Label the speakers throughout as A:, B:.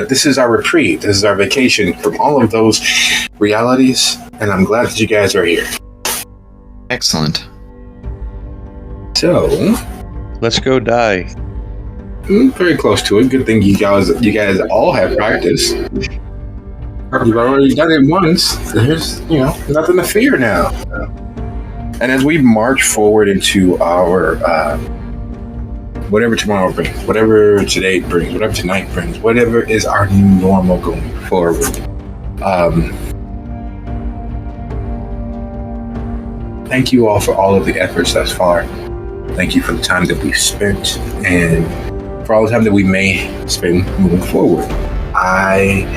A: But this is our reprieve. This is our vacation from all of those realities, and I'm glad that you guys are here.
B: Excellent.
A: So,
C: let's go die.
A: Very close to it. Good thing you guys all have practice. You've already done it once. There's, nothing to fear now. And as we march forward into our whatever tomorrow brings, whatever today brings, whatever tonight brings, whatever is our new normal going forward. Thank you all for all of the efforts thus far. Thank you for the time that we've spent and for all the time that we may spend moving forward. I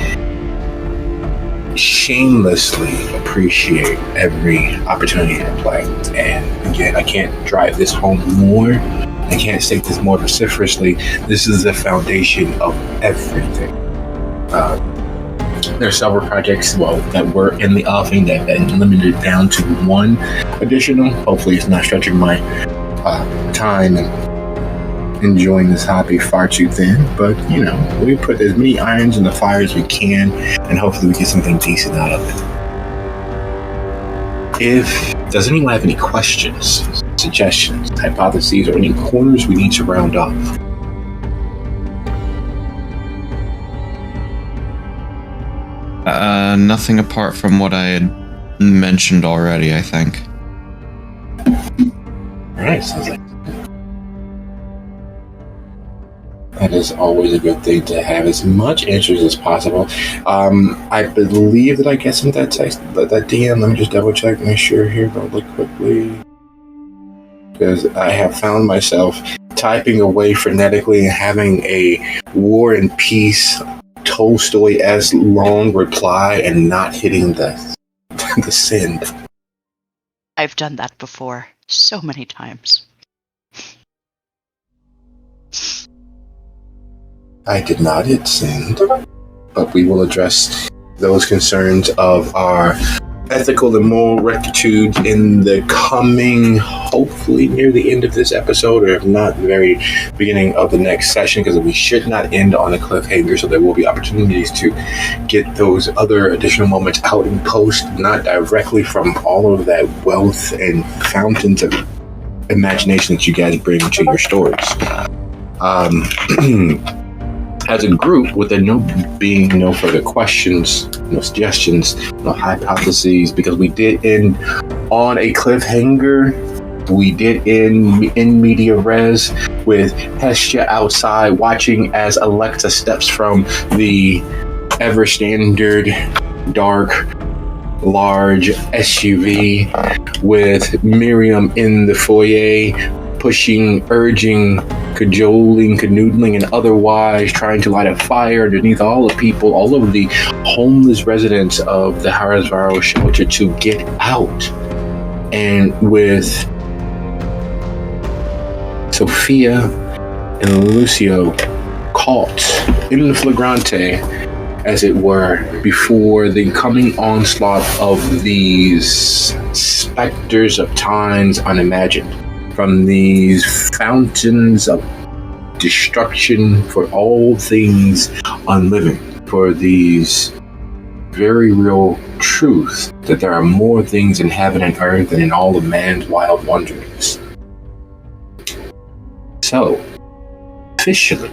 A: shamelessly appreciate every opportunity to play. And again, I can't drive this home more. I can't state this more vociferously. This is the foundation of everything. There are several projects, that were in the offing that have been limited down to one additional. Hopefully it's not stretching my time and enjoying this hobby far too thin. But, we put as many irons in the fire as we can, and hopefully we get something decent out of it. Does anyone have any questions, suggestions, hypotheses, or any corners we need to round off?
B: Nothing apart from what I had mentioned already, I think.
A: Alright, sounds like that is always a good thing to have as much answers as possible. I believe that I get some of that text, that DM. Let me just double check, make sure here really quickly. Because I have found myself typing away frenetically and having a War and Peace Tolstoy-esque long reply and not hitting the send.
D: I've done that before so many times.
A: I did not hit send, but we will address those concerns of our ethical and moral rectitude in the coming, hopefully near the end of this episode, or if not, the very beginning of the next session, because we should not end on a cliffhanger, so there will be opportunities to get those other additional moments out in post, not directly from all of that wealth and fountains of imagination that you guys bring to your stories. As a group, with there being no further questions, no suggestions, no hypotheses, because we did end on a cliffhanger. We did end in media res with Hestia outside watching as Alexa steps from the ever standard dark large SUV, with Miriam in the foyer pushing, urging, cajoling, canoodling, and otherwise trying to light a fire underneath all the people, all of the homeless residents of the Harazvaro shelter to get out. And with Sophia and Lucio caught in flagrante, as it were, before the coming onslaught of these specters of times unimagined, from these fountains of destruction for all things unliving, for these very real truths that there are more things in heaven and earth than in all of man's wild wanderings. So, officially,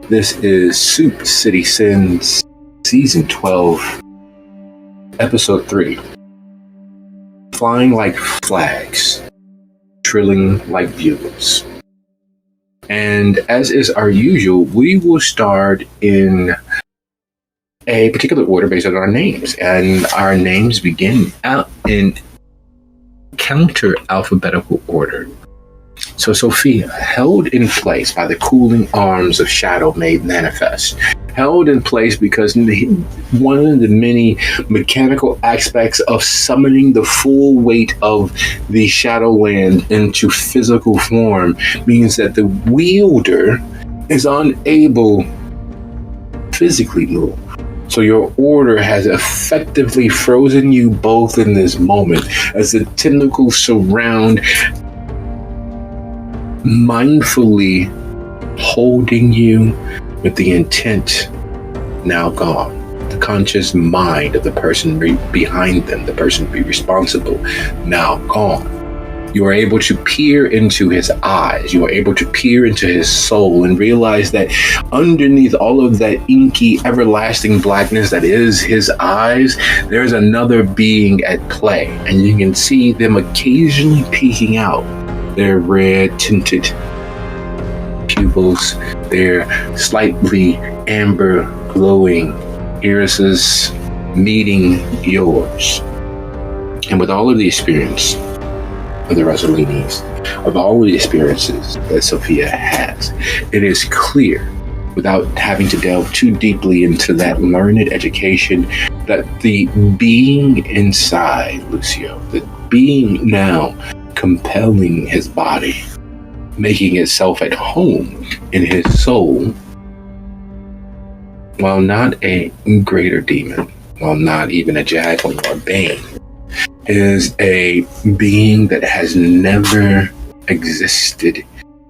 A: this is Soup City Sins Season 12, Episode 3. Flying like flags, trilling like bugles. And as is our usual, we will start in a particular order based on our names. And our names begin out in counter alphabetical order. So Sophia, held in place by the cooling arms of shadow made manifest. Held in place because one of the many mechanical aspects of summoning the full weight of the Shadowland into physical form means that the wielder is unable to physically move. So your order has effectively frozen you both in this moment as the tentacles surround, mindfully holding you with the intent now gone. The conscious mind of the person behind them, the person be responsible, now gone. You are able to peer into his eyes. You are able to peer into his soul and realize that underneath all of that inky, everlasting blackness that is his eyes, there's another being at play. And you can see them occasionally peeking out. Their red-tinted pupils, their slightly amber glowing irises meeting yours. And with all of the experience of the Rosalinis, of all of the experiences that Sophia has, it is clear, without having to delve too deeply into that learned education, that the being inside Lucio, the being now compelling his body, making itself at home in his soul, while not a greater demon, while not even a jackal or bane, is a being that has never existed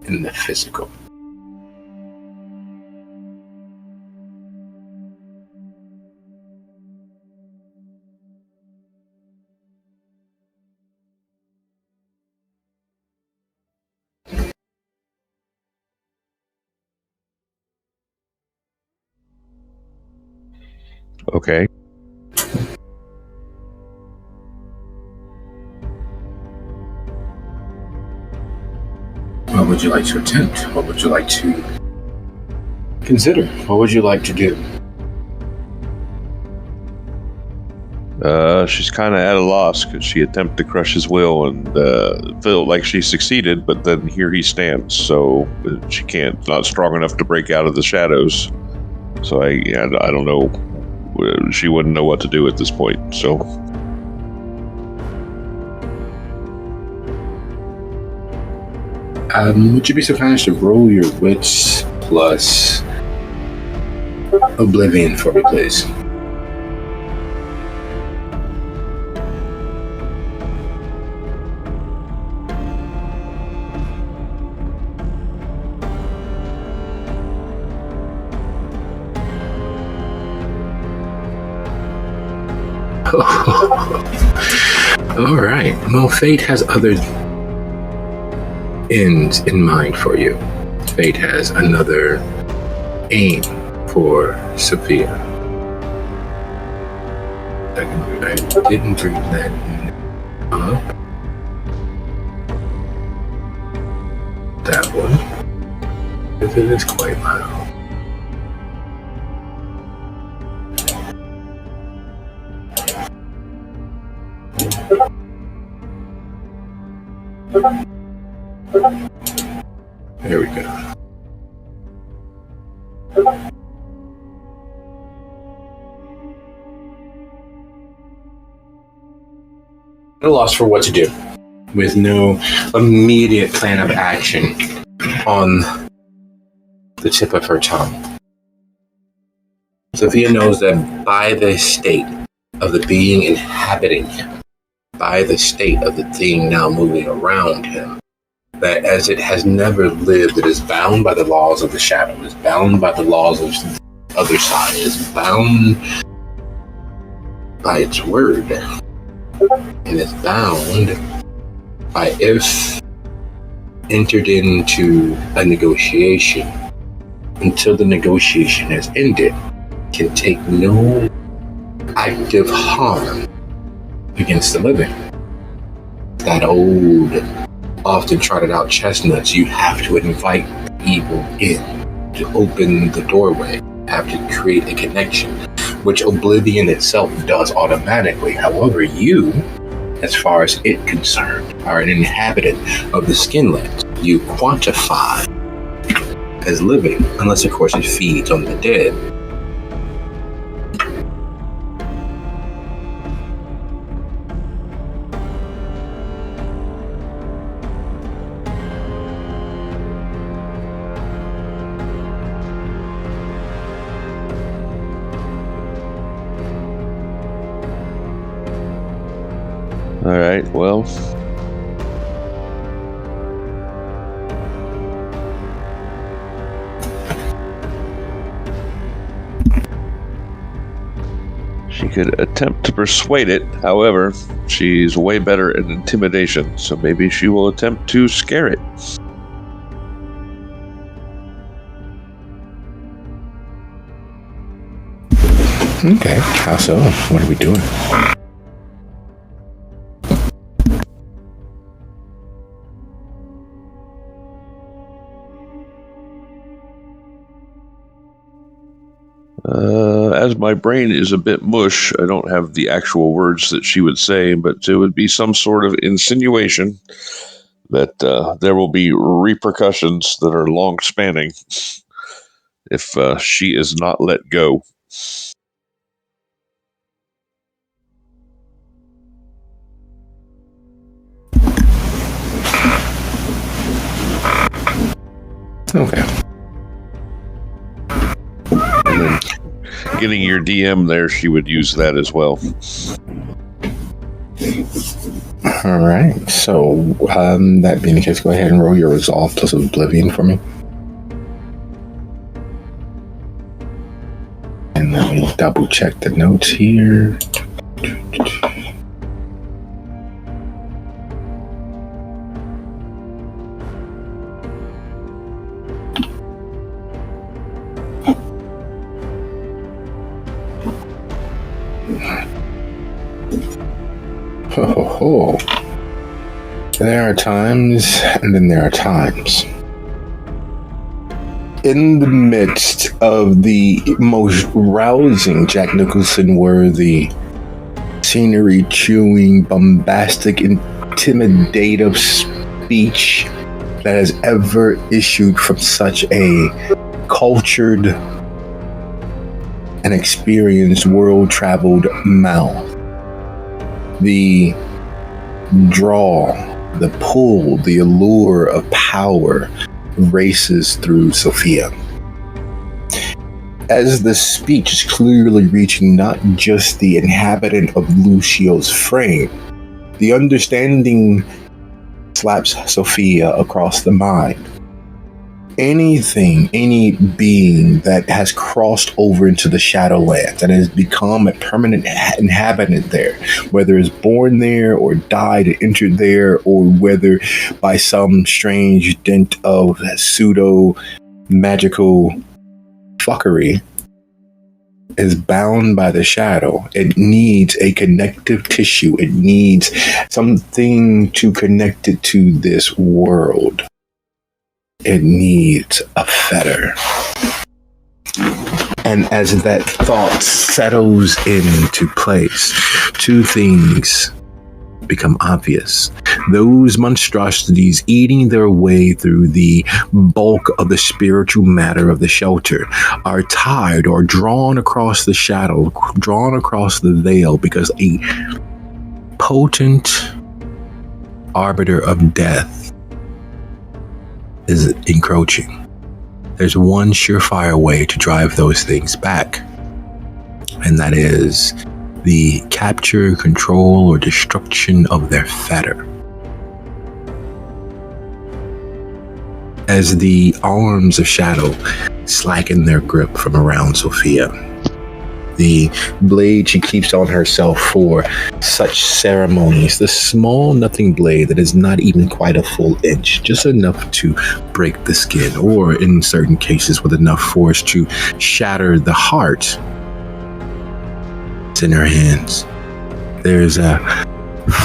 A: in the physical.
C: Okay.
A: What would you like to attempt? What would you like to consider? What would you like to do?
C: She's kind of at a loss because she attempted to crush his will and felt like she succeeded, but then here he stands, so she can't, not strong enough to break out of the shadows. So I don't know. She wouldn't know what to do at this point, so.
A: Would you be so kind as to roll your wits plus oblivion for me, please? All right. Well, fate has other ends in mind for you. Fate has another aim for Sophia. I didn't bring that up. That one. Because it is quite loud. There we go. At a loss for what to do, with no immediate plan of action on the tip of her tongue. Sophia knows that by the state of the being inhabiting him, by the state of the thing now moving around him, that as it has never lived, it is bound by the laws of the shadow, it is bound by the laws of the other side, it is bound by its word, and is bound by, if entered into a negotiation, until the negotiation has ended, can take no active harm against the living. That old, often trotted out chestnuts, you have to invite evil in to open the doorway, have to create a connection, which oblivion itself does automatically. However, you, as far as it concerned, are an inhabitant of the skinlands. You quantify as living, unless of course it feeds on the dead.
C: All right, well. She could attempt to persuade it. However, she's way better at intimidation, so maybe she will attempt to scare it.
A: Okay, how so? What are we doing?
C: As my brain is a bit mush, I don't have the actual words that she would say, but it would be some sort of insinuation that there will be repercussions that are long-spanning if she is not let go.
A: Okay.
C: And then getting your DM there, she would use that as well.
A: All right. So, that being the case, go ahead and roll your resolve plus oblivion for me. And let me double check the notes here. Oh. There are times, and then there are times. In the midst of the most rousing Jack Nicholson-worthy, scenery-chewing, bombastic, intimidative speech that has ever issued from such a cultured and experienced, world-traveled mouth, the draw, the pull, the allure of power races through Sophia. As the speech is clearly reaching not just the inhabitant of Lucio's frame, the understanding slaps Sophia across the mind. Anything, any being that has crossed over into the Shadowlands and has become a permanent inhabitant there, whether it's born there or died and entered there, or whether by some strange dint of pseudo magical fuckery is bound by the shadow, it needs a connective tissue. It needs something to connect it to this world. It needs a fetter. And as that thought settles into place, two things become obvious. Those monstrosities eating their way through the bulk of the spiritual matter of the shelter are tied or drawn across the shadow, drawn across the veil, because a potent arbiter of death is encroaching. There's one surefire way to drive those things back, and that is the capture, control, or destruction of their fetter. As the arms of shadow slacken their grip from around Sophia, the blade she keeps on herself for such ceremonies, the small nothing blade that is not even quite a full inch, just enough to break the skin, or in certain cases with enough force to shatter the heart, it's in her hands. There's a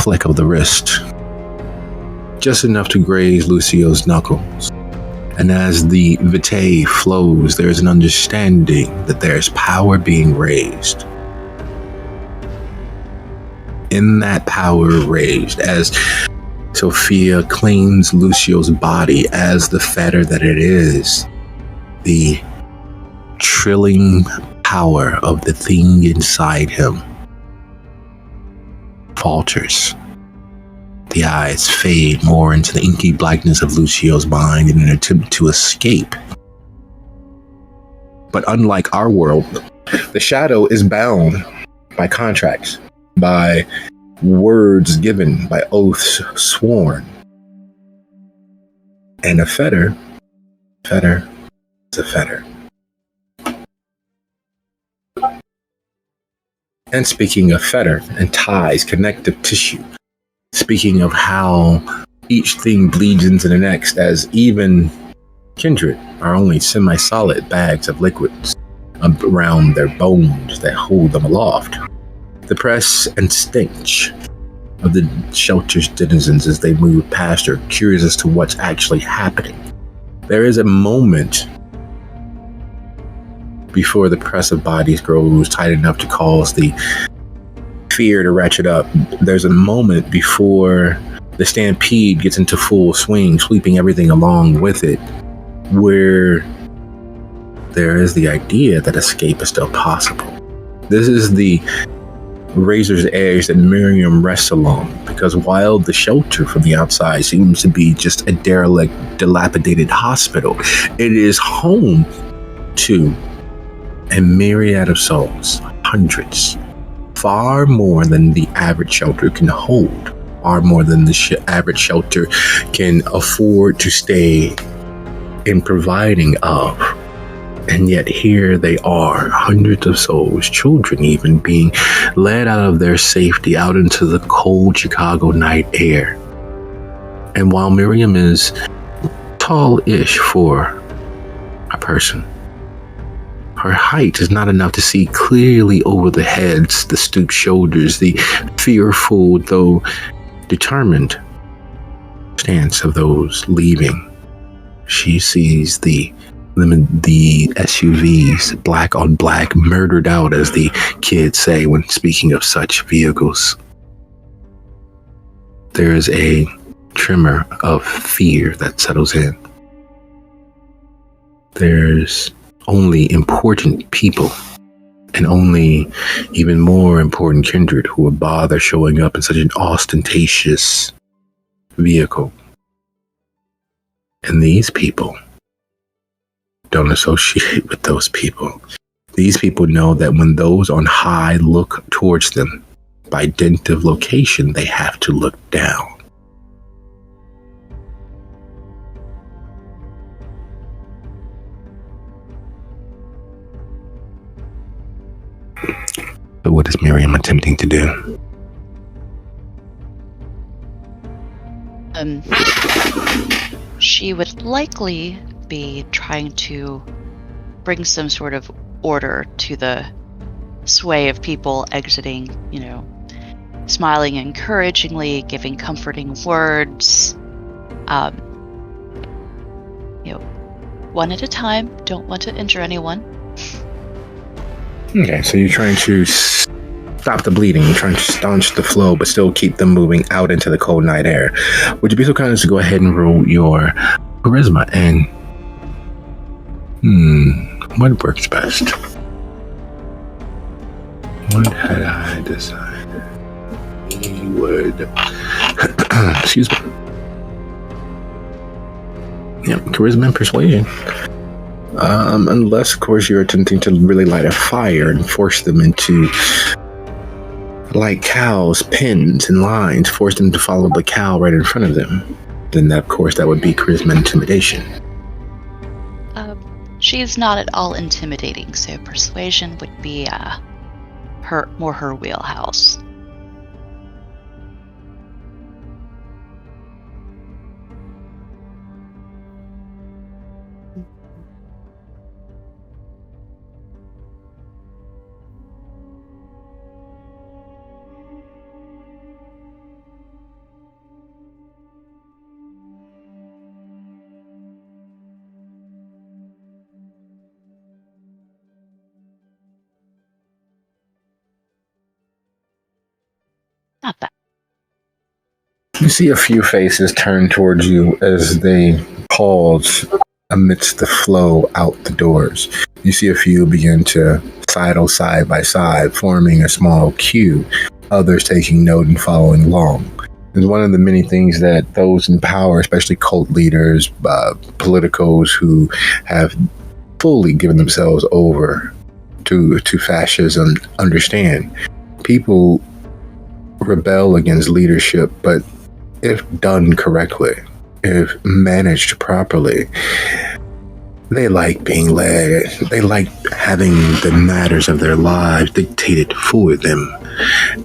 A: flick of the wrist, just enough to graze Lucio's knuckles. And as the vitae flows, there's an understanding that there's power being raised. In that power raised, as Sophia claims Lucio's body as the fetter that it is, the trilling power of the thing inside him falters. The eyes fade more into the inky blackness of Lucio's mind in an attempt to escape. But unlike our world, the shadow is bound by contracts, by words given, by oaths sworn. And a fetter is a fetter. And speaking of Fetter and ties, connective tissue, speaking of how each thing bleeds into the next, as even kindred are only semi-solid bags of liquids around their bones that hold them aloft. The press and stench of the shelter's denizens as they move past are curious as to what's actually happening. There is a moment before the press of bodies grows tight enough to cause the fear to ratchet up. There's a moment before the stampede gets into full swing, sweeping everything along with it, where there is the idea that escape is still possible. This is the razor's edge that Miriam rests along, because while the shelter from the outside seems to be just a derelict, dilapidated hospital, it is home to a myriad of souls, hundreds, far more than the average shelter can hold, far more than the average shelter can afford to stay in providing of. And yet here they are, hundreds of souls, children even, being led out of their safety out into the cold Chicago night air. And while Miriam is tall-ish for a person, her height is not enough to see clearly over the heads, the stooped shoulders, the fearful though determined stance of those leaving. She sees the SUVs, black on black, murdered out, as the kids say when speaking of such vehicles. There is a tremor of fear that settles in. There's only important people, and only even more important kindred who would bother showing up in such an ostentatious vehicle. And these people don't associate with those people. These people know that when those on high look towards them, by dint of location, they have to look down. But what is Miriam attempting to do?
D: She would likely be trying to bring some sort of order to the sway of people exiting, smiling encouragingly, giving comforting words, one at a time, don't want to injure anyone.
A: Okay, so you're trying to stop the bleeding, you're trying to staunch the flow, but still keep them moving out into the cold night air. Would you be so kind as to go ahead and roll your charisma and what works best? What had I decided? He would excuse me. Yep, charisma and persuasion. Unless, of course, you're attempting to really light a fire and force them into, like cows, pins and lines, force them to follow the cow right in front of them. Then, of course, that would be charisma intimidation.
D: She's not at all intimidating, so persuasion would be her wheelhouse. Not bad.
A: You see a few faces turn towards you as they pause amidst the flow out the doors. You see a few begin to sidle side by side, forming a small queue, others taking note and following along. It's one of the many things that those in power, especially cult leaders, politicos who have fully given themselves over to fascism, understand. People rebel against leadership, but if done correctly, if managed properly, They like being led. They like having the matters of their lives dictated for them.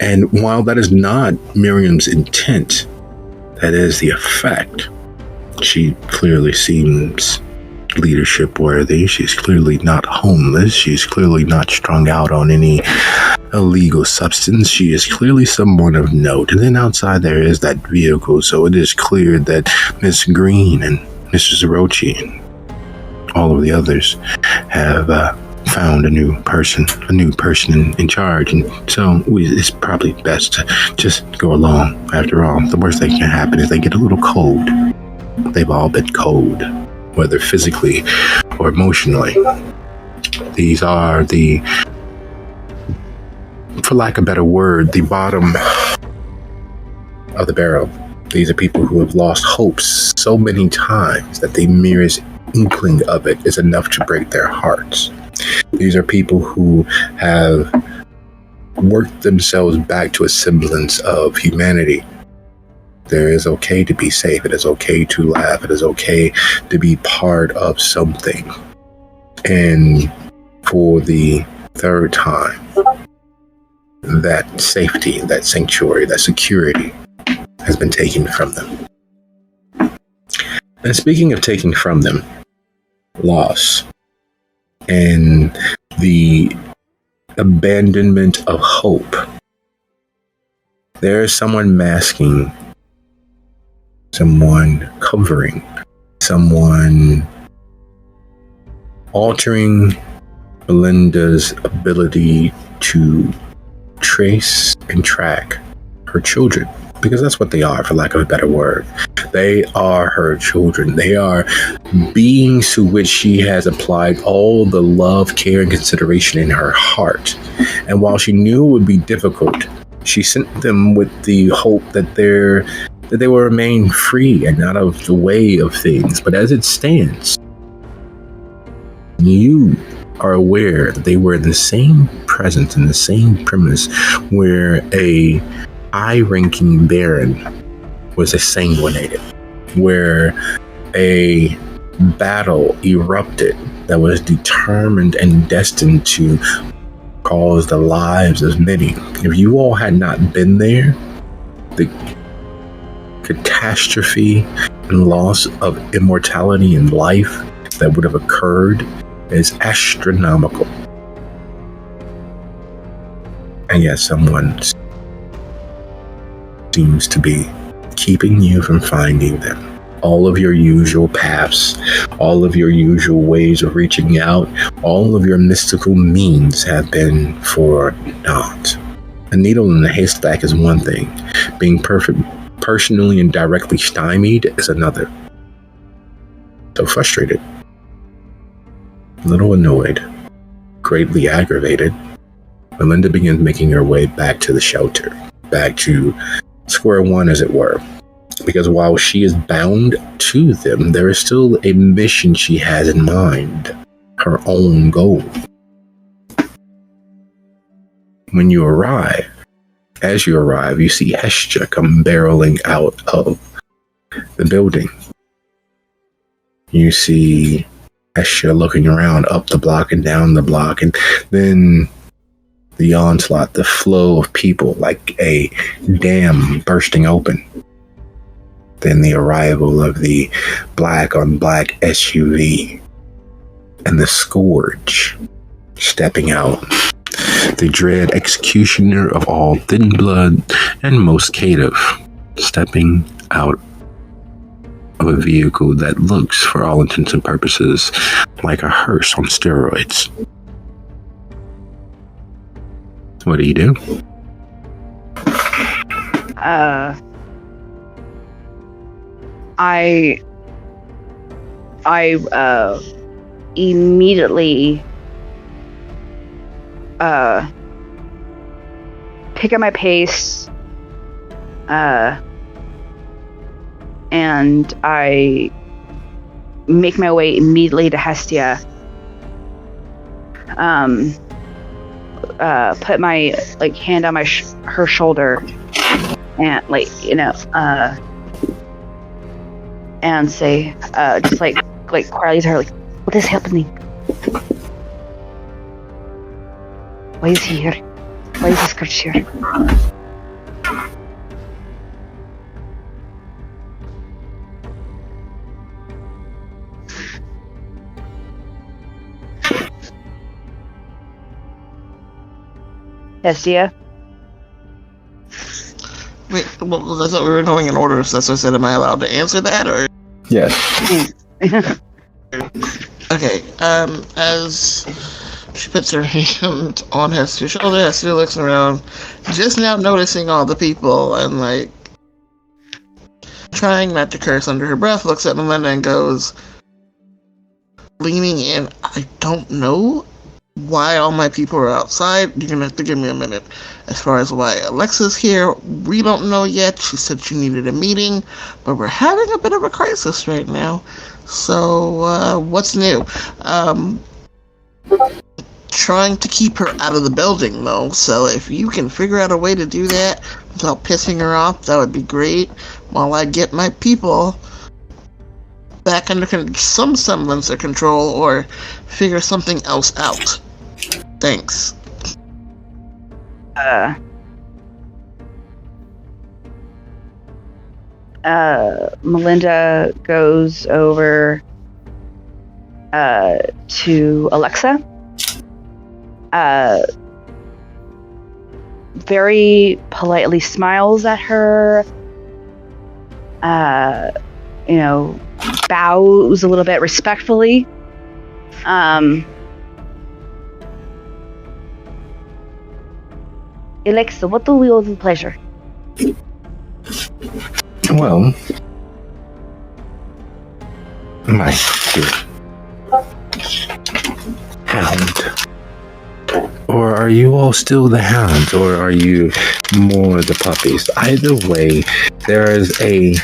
A: And while that is not Miriam's intent, that is the effect. She clearly seems leadership worthy. She's clearly not homeless. She's clearly not strung out on any illegal substance. She is clearly someone of note. And then outside there is that vehicle, so it is clear that Miss Green and Mrs. Rochi and all of the others have found a new person in charge. And so it's probably best to just go along. After all, the worst thing can happen is they get a little cold. They've all been cold, whether physically or emotionally. These are for lack of a better word, the bottom of the barrel. These are people who have lost hope so many times that the merest inkling of it is enough to break their hearts. These are people who have worked themselves back to a semblance of humanity. There is okay to be safe. It is okay to laugh. It is okay to be part of something. And for the third time, that safety, that sanctuary, that security has been taken from them. And speaking of taking from them, loss and the abandonment of hope, there is someone masking, someone covering, someone altering Melinda's ability to trace and track her children. Because that's what they are, for lack of a better word. They are her children. They are beings to which she has applied all the love, care, and consideration in her heart. And while she knew it would be difficult, she sent them with the hope that they will remain free and out of the way of things. But as it stands, you are aware that they were in the same presence, in the same premise, where a high-ranking baron was exsanguinated, where a battle erupted that was determined and destined to cause the lives of many. If you all had not been there, the catastrophe and loss of immortality and life that would have occurred is astronomical. And yet someone seems to be keeping you from finding them. All of your usual paths, all of your usual ways of reaching out, all of your mystical means have been for naught. A needle in the haystack is one thing. Being personally and directly stymied is another. So frustrated, a little annoyed, greatly aggravated, Melinda begins making her way back to the shelter, back to square one, as it were. Because while she is bound to them, there is still a mission she has in mind, her own goal. When you arrive, as you arrive, you see Hestia come barreling out of the building. You see Hestia looking around up the block and down the block, and then the onslaught, the flow of people like a dam bursting open. Then the arrival of the black on black SUV and the Scourge stepping out. The dread executioner of all thin blood and most caitiff stepping out of a vehicle that looks, for all intents and purposes, like a hearse on steroids. What do you do?
E: I immediately pick up my pace, and I make my way immediately to Hestia. Put my hand on her shoulder, and and say, just quietly to her, What is happening? Why is he here? Why is this Scourge here? Hestia?
F: Wait, well, I thought we were going in order, so that's why I said, am I allowed to answer that, or?
A: Yes.
F: Okay, as she puts her hand on Hester's shoulder, Hester looks around, just now noticing all the people, and, like, trying not to curse under her breath, looks at Melinda and goes, leaning in, I don't know why all my people are outside. You're gonna have to give me a minute. As far as why Alexa's here, we don't know yet. She said she needed a meeting, but we're having a bit of a crisis right now. So, what's new? Trying to keep her out of the building, though, so if you can figure out a way to do that without pissing her off, that would be great, while I get my people back under some semblance of control, or figure something else out. Thanks.
E: Melinda goes over to Alexa. Very politely smiles at her. Bows a little bit respectfully. Alexa, what do we owe the pleasure?
A: Well, my dear hound. Or are you all still the hounds, or are you more the puppies? Either way, there is a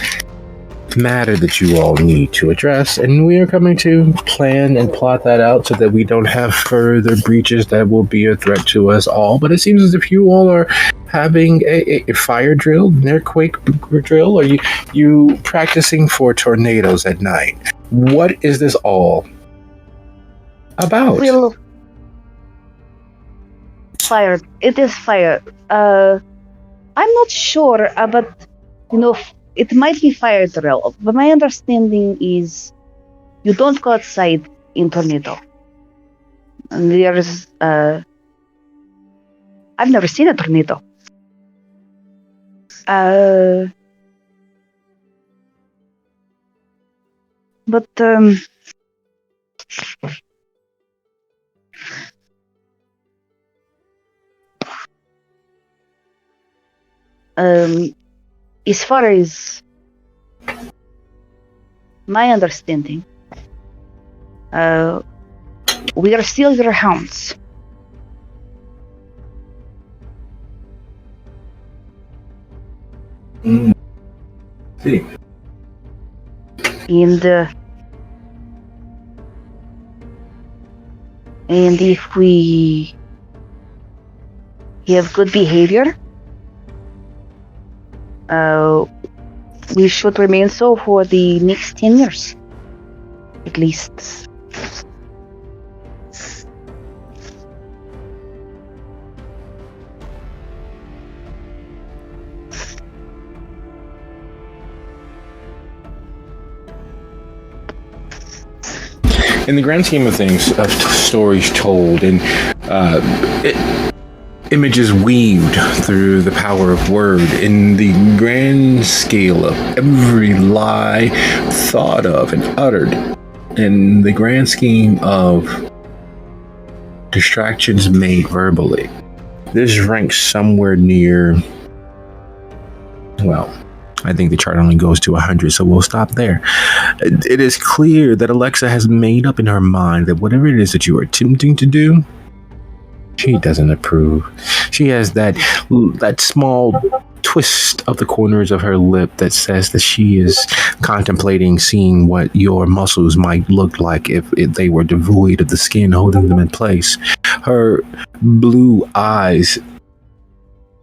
A: matter that you all need to address, and we are coming to plan and plot that out so that we don't have further breaches that will be a threat to us all. But it seems as if you all are having a fire drill, an earthquake drill, or you practicing for tornadoes at night. What is this all about?
E: Well, fire. It is fire. I'm not sure, but it might be fire drill. But my understanding is you don't go outside in tornado. And there's I've never seen a tornado. But as far as my understanding, we are still your hounds.
A: See.
E: And if we have good behavior, we should remain so for the next 10 years, at least.
A: In the grand scheme of things, of stories told and images weaved through the power of word, in the grand scale of every lie thought of and uttered, in the grand scheme of distractions made verbally, this ranks somewhere near, well, I think the chart only goes to 100, so we'll stop there. It is clear that Alexa has made up in her mind that whatever it is that you are attempting to do, she doesn't approve. She has that small twist of the corners of her lip that says that she is contemplating seeing what your muscles might look like if they were devoid of the skin holding them in place. Her blue eyes,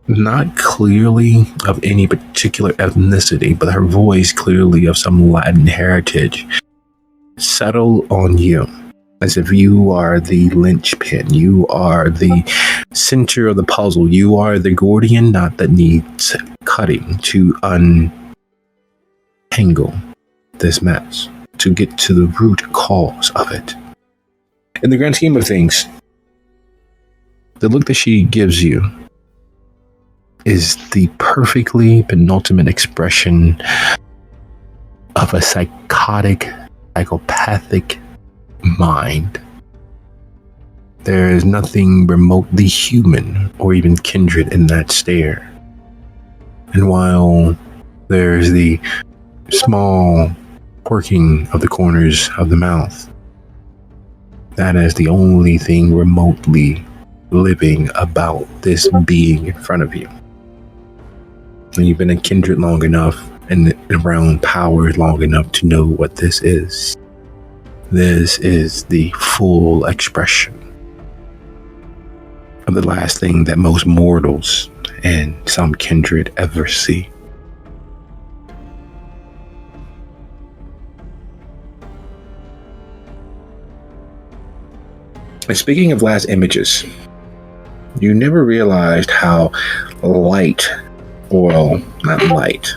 A: not clearly of any particular ethnicity, but her voice clearly of some Latin heritage, settle on you. as if you are the linchpin. You are the center of the puzzle. You are the Gordian knot that needs cutting to untangle this mess, to get to the root cause of it. In the grand scheme of things, the look that she gives you is the perfectly penultimate expression of a psychopathic mind. There is nothing remotely human or even kindred in that stare. And while there's the small quirking of the corners of the mouth, that is the only thing remotely living about this being in front of you. And you've been a kindred long enough and around power long enough to know what this is. This is the full expression of the last thing that most mortals and some kindred ever see. And speaking of last images, you never realized how light, well, not light,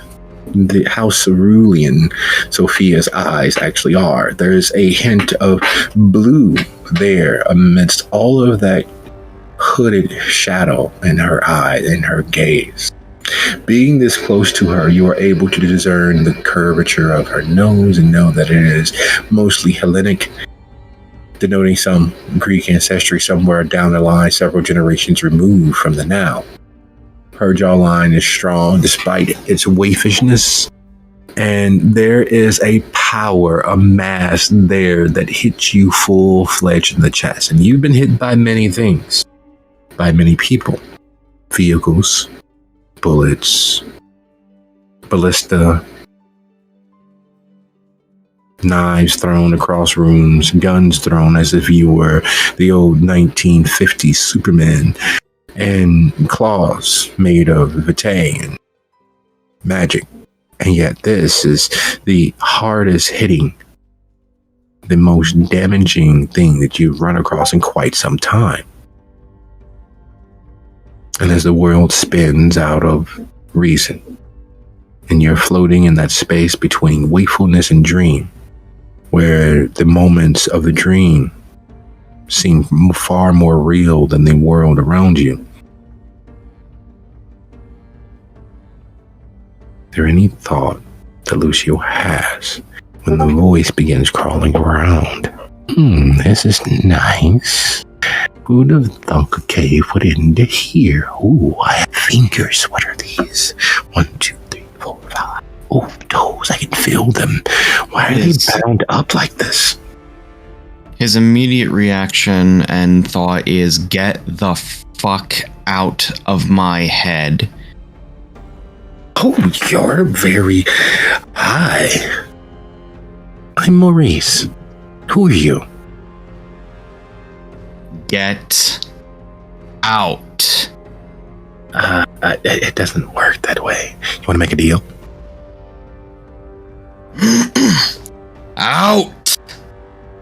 A: how cerulean Sophia's eyes actually are. There's a hint of blue there amidst all of that hooded shadow in her eyes, in her gaze. Being this close to her, you are able to discern the curvature of her nose and know that it is mostly Hellenic, denoting some Greek ancestry somewhere down the line, several generations removed from the now. Her jawline is strong despite its waifishness, and there is a power, a mass there that hits you full-fledged in the chest. And you've been hit by many things, by many people, vehicles, bullets, ballista, knives thrown across rooms, guns thrown as if you were the old 1950s Superman, and claws made of vitae and magic. And yet this is the hardest hitting, the most damaging thing that you've run across in quite some time. And as the world spins out of reason, and you're floating in that space between wakefulness and dream, where the moments of the dream seem far more real than the world around you. Is there any thought that Lucio has when the voice begins crawling around? This is nice. Who'd have thunk a cave would end here? Ooh, I have fingers. What are these? 1, 2, 3, 4, 5. Oh, toes, I can feel them. Why are they bound up like this?
B: His immediate reaction and thought is, get the fuck out of my head.
A: Oh, you're very high. I'm Maurice. Who are you?
B: Get out.
A: It doesn't work that way. You want to make a deal?
B: Out.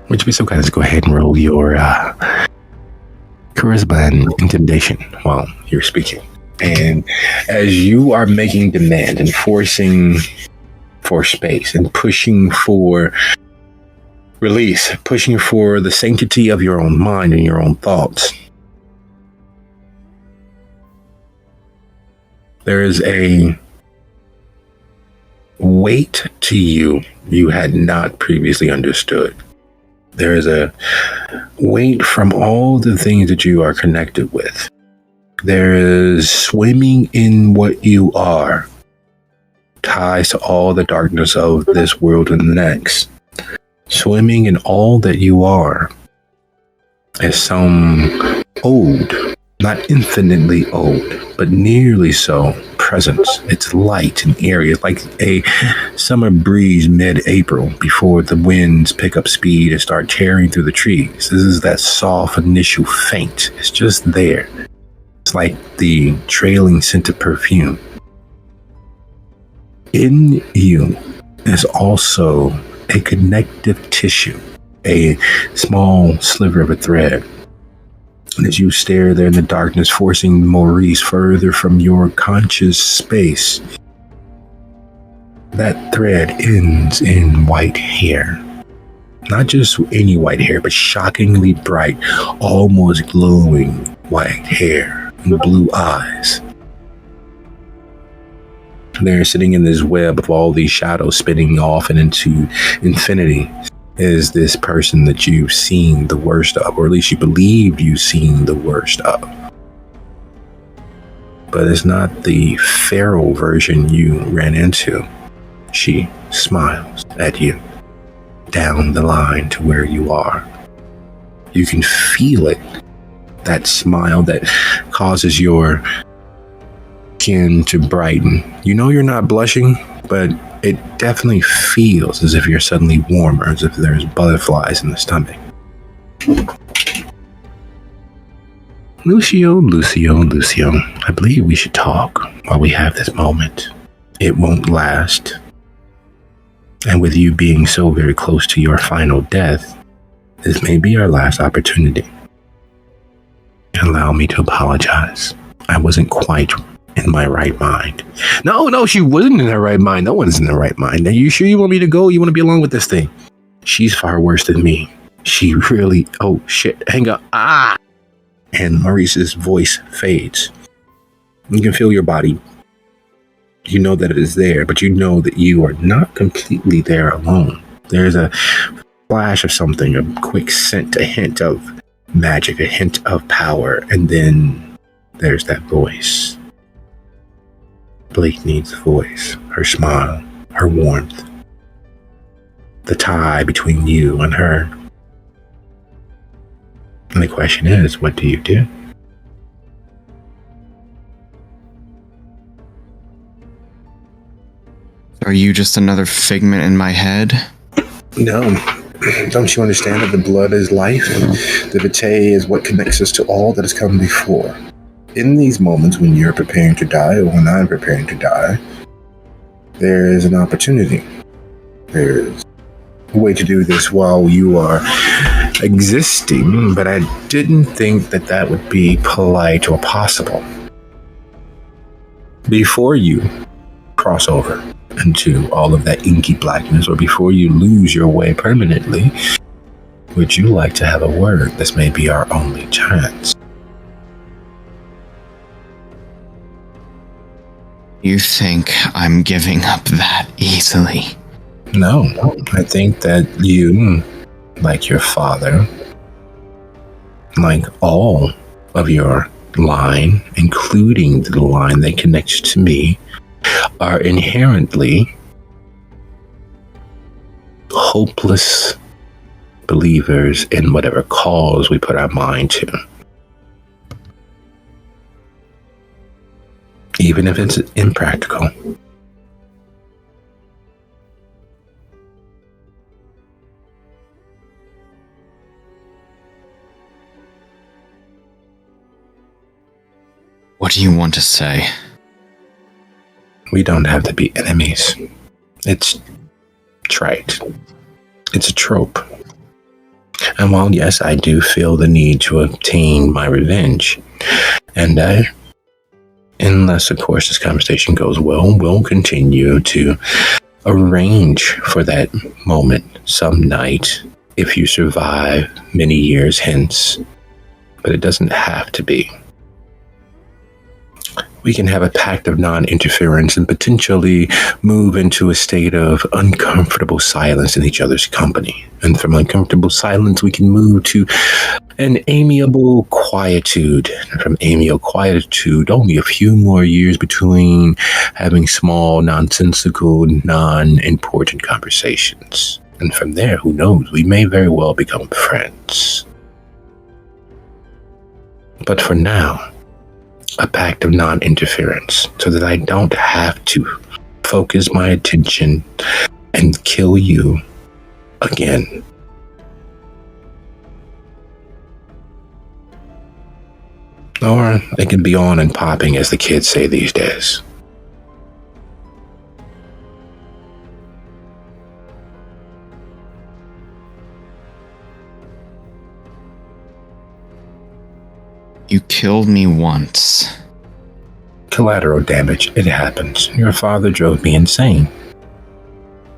A: Would you be so kind as to go ahead and roll your charisma and intimidation while you're speaking? And as you are making demand and forcing for space and pushing for release, pushing for the sanctity of your own mind and your own thoughts, there is a weight to you had not previously understood. There is a weight from all the things that you are connected with. There is swimming in what you are, ties to all the darkness of this world and the next. Swimming in all that you are is some old, not infinitely old, but nearly so presence. It's light and airy. It's like a summer breeze mid-April before the winds pick up speed and start tearing through the trees. This is that soft initial faint. It's just there. It's like the trailing scent of perfume. In you is also a connective tissue a small sliver of a thread. And as you stare there in the darkness, forcing Maurice further from your conscious space, that thread ends in white hair. Not just any white hair, but shockingly bright, almost glowing white hair and blue eyes. There, sitting in this web of all these shadows spinning off and into infinity, is this person that you've seen the worst of, or at least you believed you've seen the worst of. But it's not the feral version you ran into. She smiles at you down the line to where you are. You can feel it, that smile that causes your skin to brighten. You know you're not blushing, but it definitely feels as if you're suddenly warmer, as if there's butterflies in the stomach. Lucio, I believe we should talk while we have this moment. It won't last. And with you being so very close to your final death, this may be our last opportunity. Allow me to apologize. I wasn't quite in my right mind. No, she wasn't in her right mind. No one's in their right mind. Are you sure you want me to go? You want to be along with this thing? She's far worse than me. She really... Oh, shit. Hang up. Ah! And Maurice's voice fades. You can feel your body. You know that it is there, but you know that you are not completely there alone. There's a flash of something, a quick scent, a hint of magic, a hint of power, and then there's that voice. Blakeneed's voice, her smile, her warmth, the tie between you and her. And the question is, what do you do?
B: Are you just another figment in my head?
A: No. Don't you understand that the blood is life? The vitae is what connects us to all that has come before. In these moments when you're preparing to die, or when I'm preparing to die, there is an opportunity. There's a way to do this while you are existing, but I didn't think that that would be polite or possible. Before you cross over into all of that inky blackness, or before you lose your way permanently, would you like to have a word? This may be our only chance.
B: You think I'm giving up that easily?
A: No, I think that you, like your father, like all of your line, including the line that connects to me, are inherently hopeless believers in whatever cause we put our mind to. Even if it's impractical.
B: What do you want to say?
A: We don't have to be enemies. It's trite. It's a trope. And while, yes, I do feel the need to obtain my revenge, and unless, of course, this conversation goes well, we'll continue to arrange for that moment some night if you survive many years hence. But it doesn't have to be. We can have a pact of non-interference and potentially move into a state of uncomfortable silence in each other's company. And from uncomfortable silence, we can move to an amiable quietude. And from amiable quietude, only a few more years between having small, nonsensical, non-important conversations. And from there, who knows, we may very well become friends. But for now, a pact of non-interference, so that I don't have to focus my attention and kill you again. Or it can be on and popping, as the kids say these days.
B: killed me once.
A: Collateral damage. It happens. Your father drove me insane.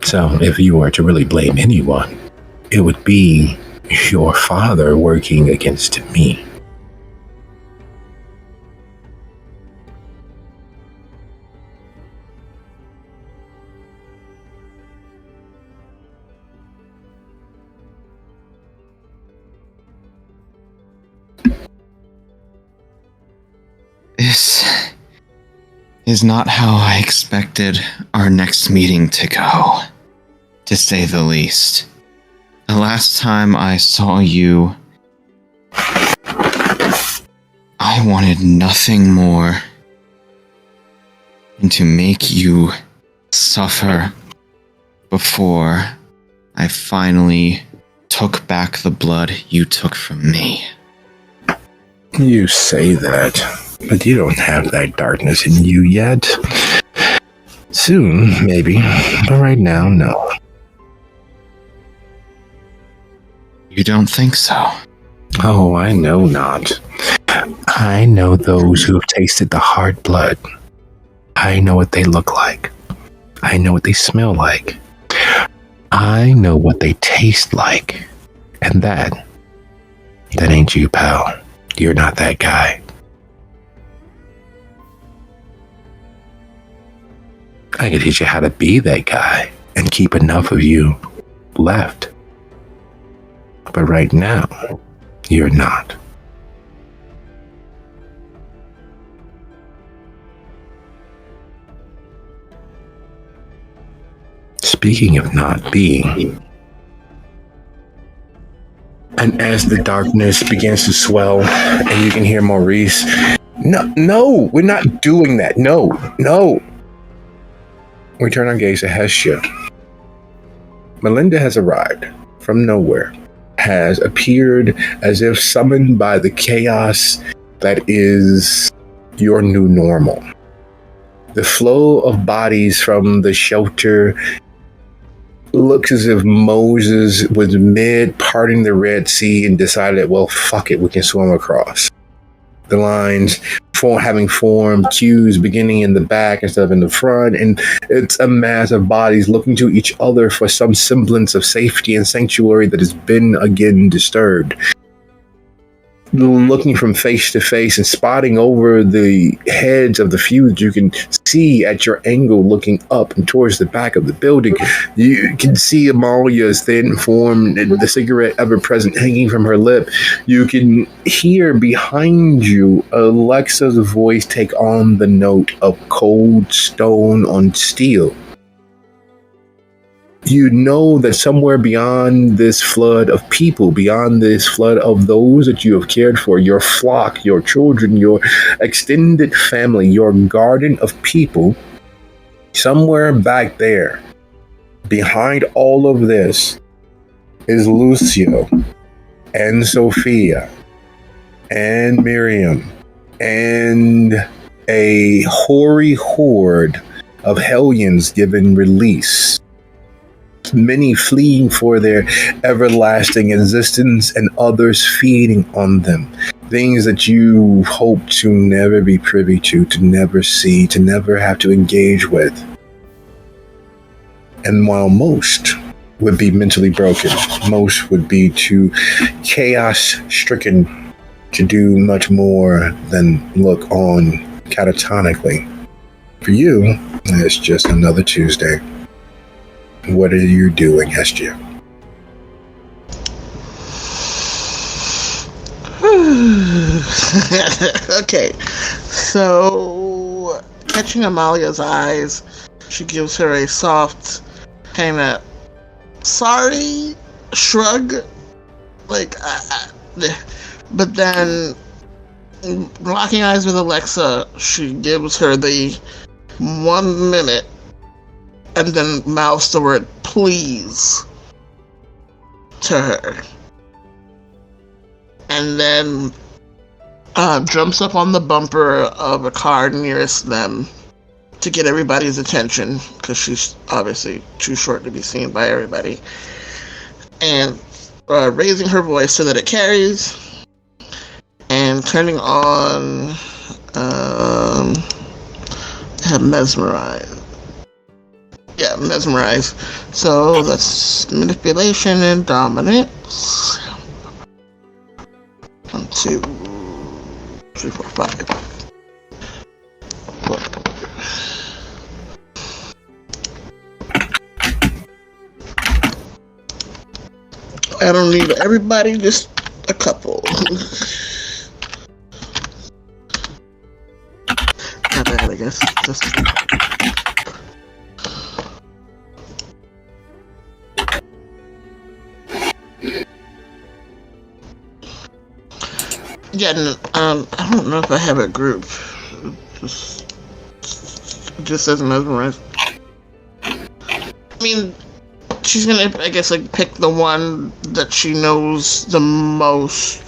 A: So if you were to really blame anyone, it would be your father working against me.
B: This is not how I expected our next meeting to go, to say the least. The last time I saw you, I wanted nothing more than to make you suffer before I finally took back the blood you took from me.
A: You say that, but you don't have that darkness in you yet. Soon, maybe, but right now, no.
B: You don't think so?
A: Oh, I know not. I know those who have tasted the hard blood. I know what they look like. I know what they smell like. I know what they taste like. And that ain't you, pal. You're not that guy. I can teach you how to be that guy and keep enough of you left. But right now, you're not. Speaking of not being, and as the darkness begins to swell and you can hear Maurice, no, we're not doing that. No. We turn our gaze to Hestia. Melinda has arrived from nowhere, has appeared as if summoned by the chaos that is your new normal. The flow of bodies from the shelter looks as if Moses was mid-parting the Red Sea and decided, well, fuck it, we can swim across. The lines having formed queues beginning in the back instead of in the front, and it's a mass of bodies looking to each other for some semblance of safety and sanctuary that has been again disturbed. Looking from face to face and spotting over the heads of the few that you can see at your angle looking up and towards the back of the building. You can see Amelia's thin form, the cigarette ever present hanging from her lip. You can hear behind you Alexa's voice take on the note of cold stone on steel. You know that somewhere beyond this flood of people, beyond this flood of those that you have cared for, your flock, your children, your extended family, your garden of people, somewhere back there, behind all of this, is Lucio and Sophia and Miriam and a hoary horde of hellions given release. Many fleeing for their everlasting existence and others feeding on them. Things that you hope to never be privy to never see, to never have to engage with. And while most would be mentally broken, most would be too chaos-stricken to do much more than look on catatonically. For you, it's just another Tuesday. What are you doing, Hestia?
F: Okay, so catching Amelia's eyes, she gives her a soft, kind of sorry shrug, like, but then locking eyes with Alexa, she gives her the 1 minute and then mouths the word please to her. And then jumps up on the bumper of a car nearest them to get everybody's attention, because she's obviously too short to be seen by everybody. And raising her voice so that it carries, and am turning on mesmerize. Yeah, mesmerize. So that's manipulation and dominance. 1, 2, 3, 4, 5. I don't need everybody, just a couple. Not bad, I guess. Just... Yeah, I don't know if I have a group. Just says mesmerize. I mean, she's gonna, I guess, like, pick the one that she knows the most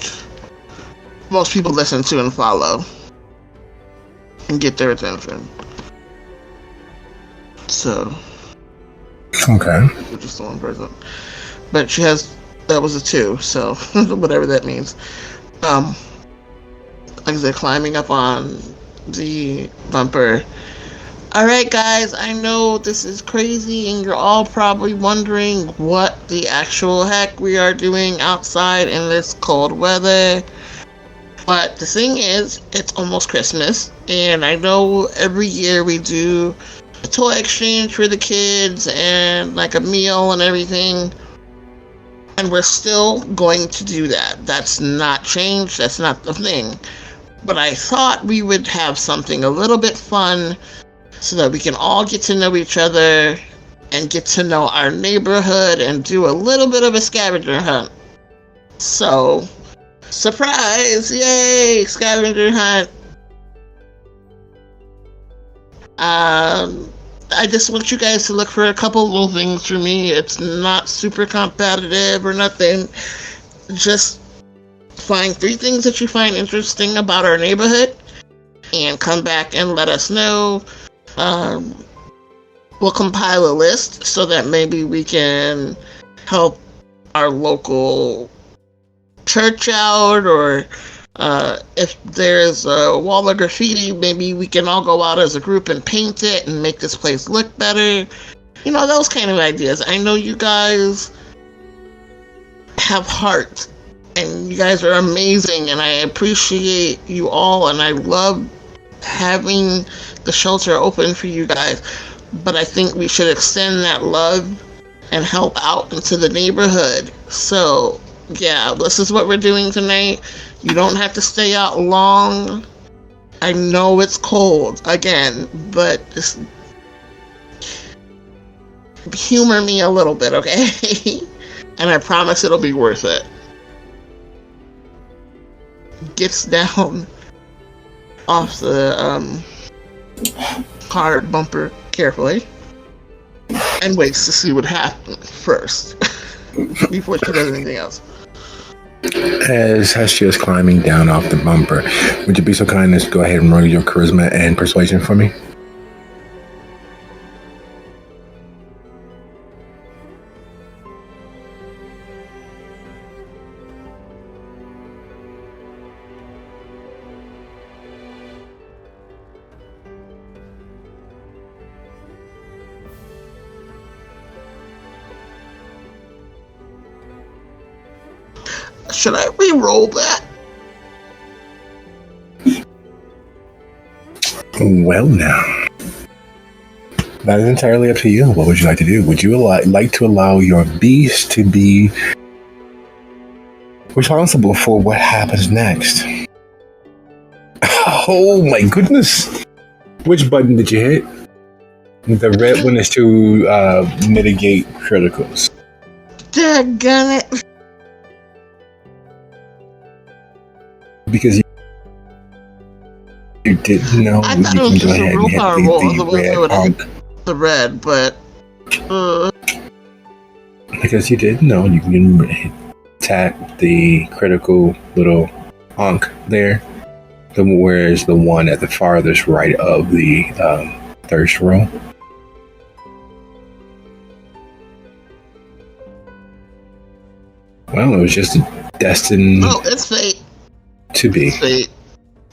F: people listen to and follow. And get their attention. So.
A: Okay.
F: Just the one person. But she has, that was a 2, so whatever that means. Like I said, climbing up on the bumper. Alright guys, I know this is crazy and you're all probably wondering what the actual heck we are doing outside in this cold weather. But the thing is, it's almost Christmas, and I know every year we do a toy exchange for the kids and like a meal and everything. And we're still going to do that. That's not changed, that's not the thing. But I thought we would have something a little bit fun so that we can all get to know each other and get to know our neighborhood and do a little bit of a scavenger hunt. So, surprise! Yay! Scavenger hunt! I just want you guys to look for a couple little things for me. It's not super competitive or nothing. Just find 3 things that you find interesting about our neighborhood and come back and let us know. We'll compile a list so that maybe we can help our local church out, or if there's a wall of graffiti, maybe we can all go out as a group and paint it and make this place look better. You know, those kind of ideas. I know you guys have heart and you guys are amazing and I appreciate you all and I love having the shelter open for you guys, but I think we should extend that love and help out into the neighborhood. So yeah, this is what we're doing tonight. You don't have to stay out long. I know it's cold again, but just humor me a little bit, okay? And I promise it'll be worth it. Gets down off the car bumper carefully and waits to see what happens first before she does anything else.
A: As she is climbing down off the bumper, would you be so kind as to go ahead and roll your charisma and persuasion for me?
F: Should I re-roll that?
A: Well, now, that is entirely up to you. What would you like to do? Would you like to allow your beast to be responsible for what happens next? Oh my goodness! Which button did you hit? The red one is to mitigate criticals.
F: Daggone it!
A: Because you didn't know,
F: I
A: you
F: thought it was
A: can go
F: just a
A: ahead and hit
F: willpower roll.
A: the red.
F: But
A: because you didn't know, you can attack the critical little honk there, whereas the one at the farthest right of the thirst roll. Well, it was just destined.
F: Oh, it's fate.
A: to be.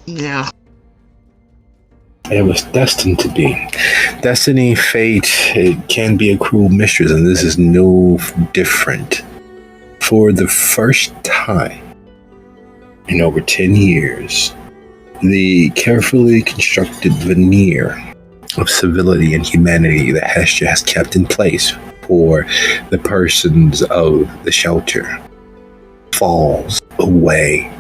F: Yeah.
A: It was destined to be. Destiny, fate, it can be a cruel mistress, and this is no different. For the first time in over 10 years, the carefully constructed veneer of civility and humanity that Hestia has kept in place for the persons of the shelter falls away.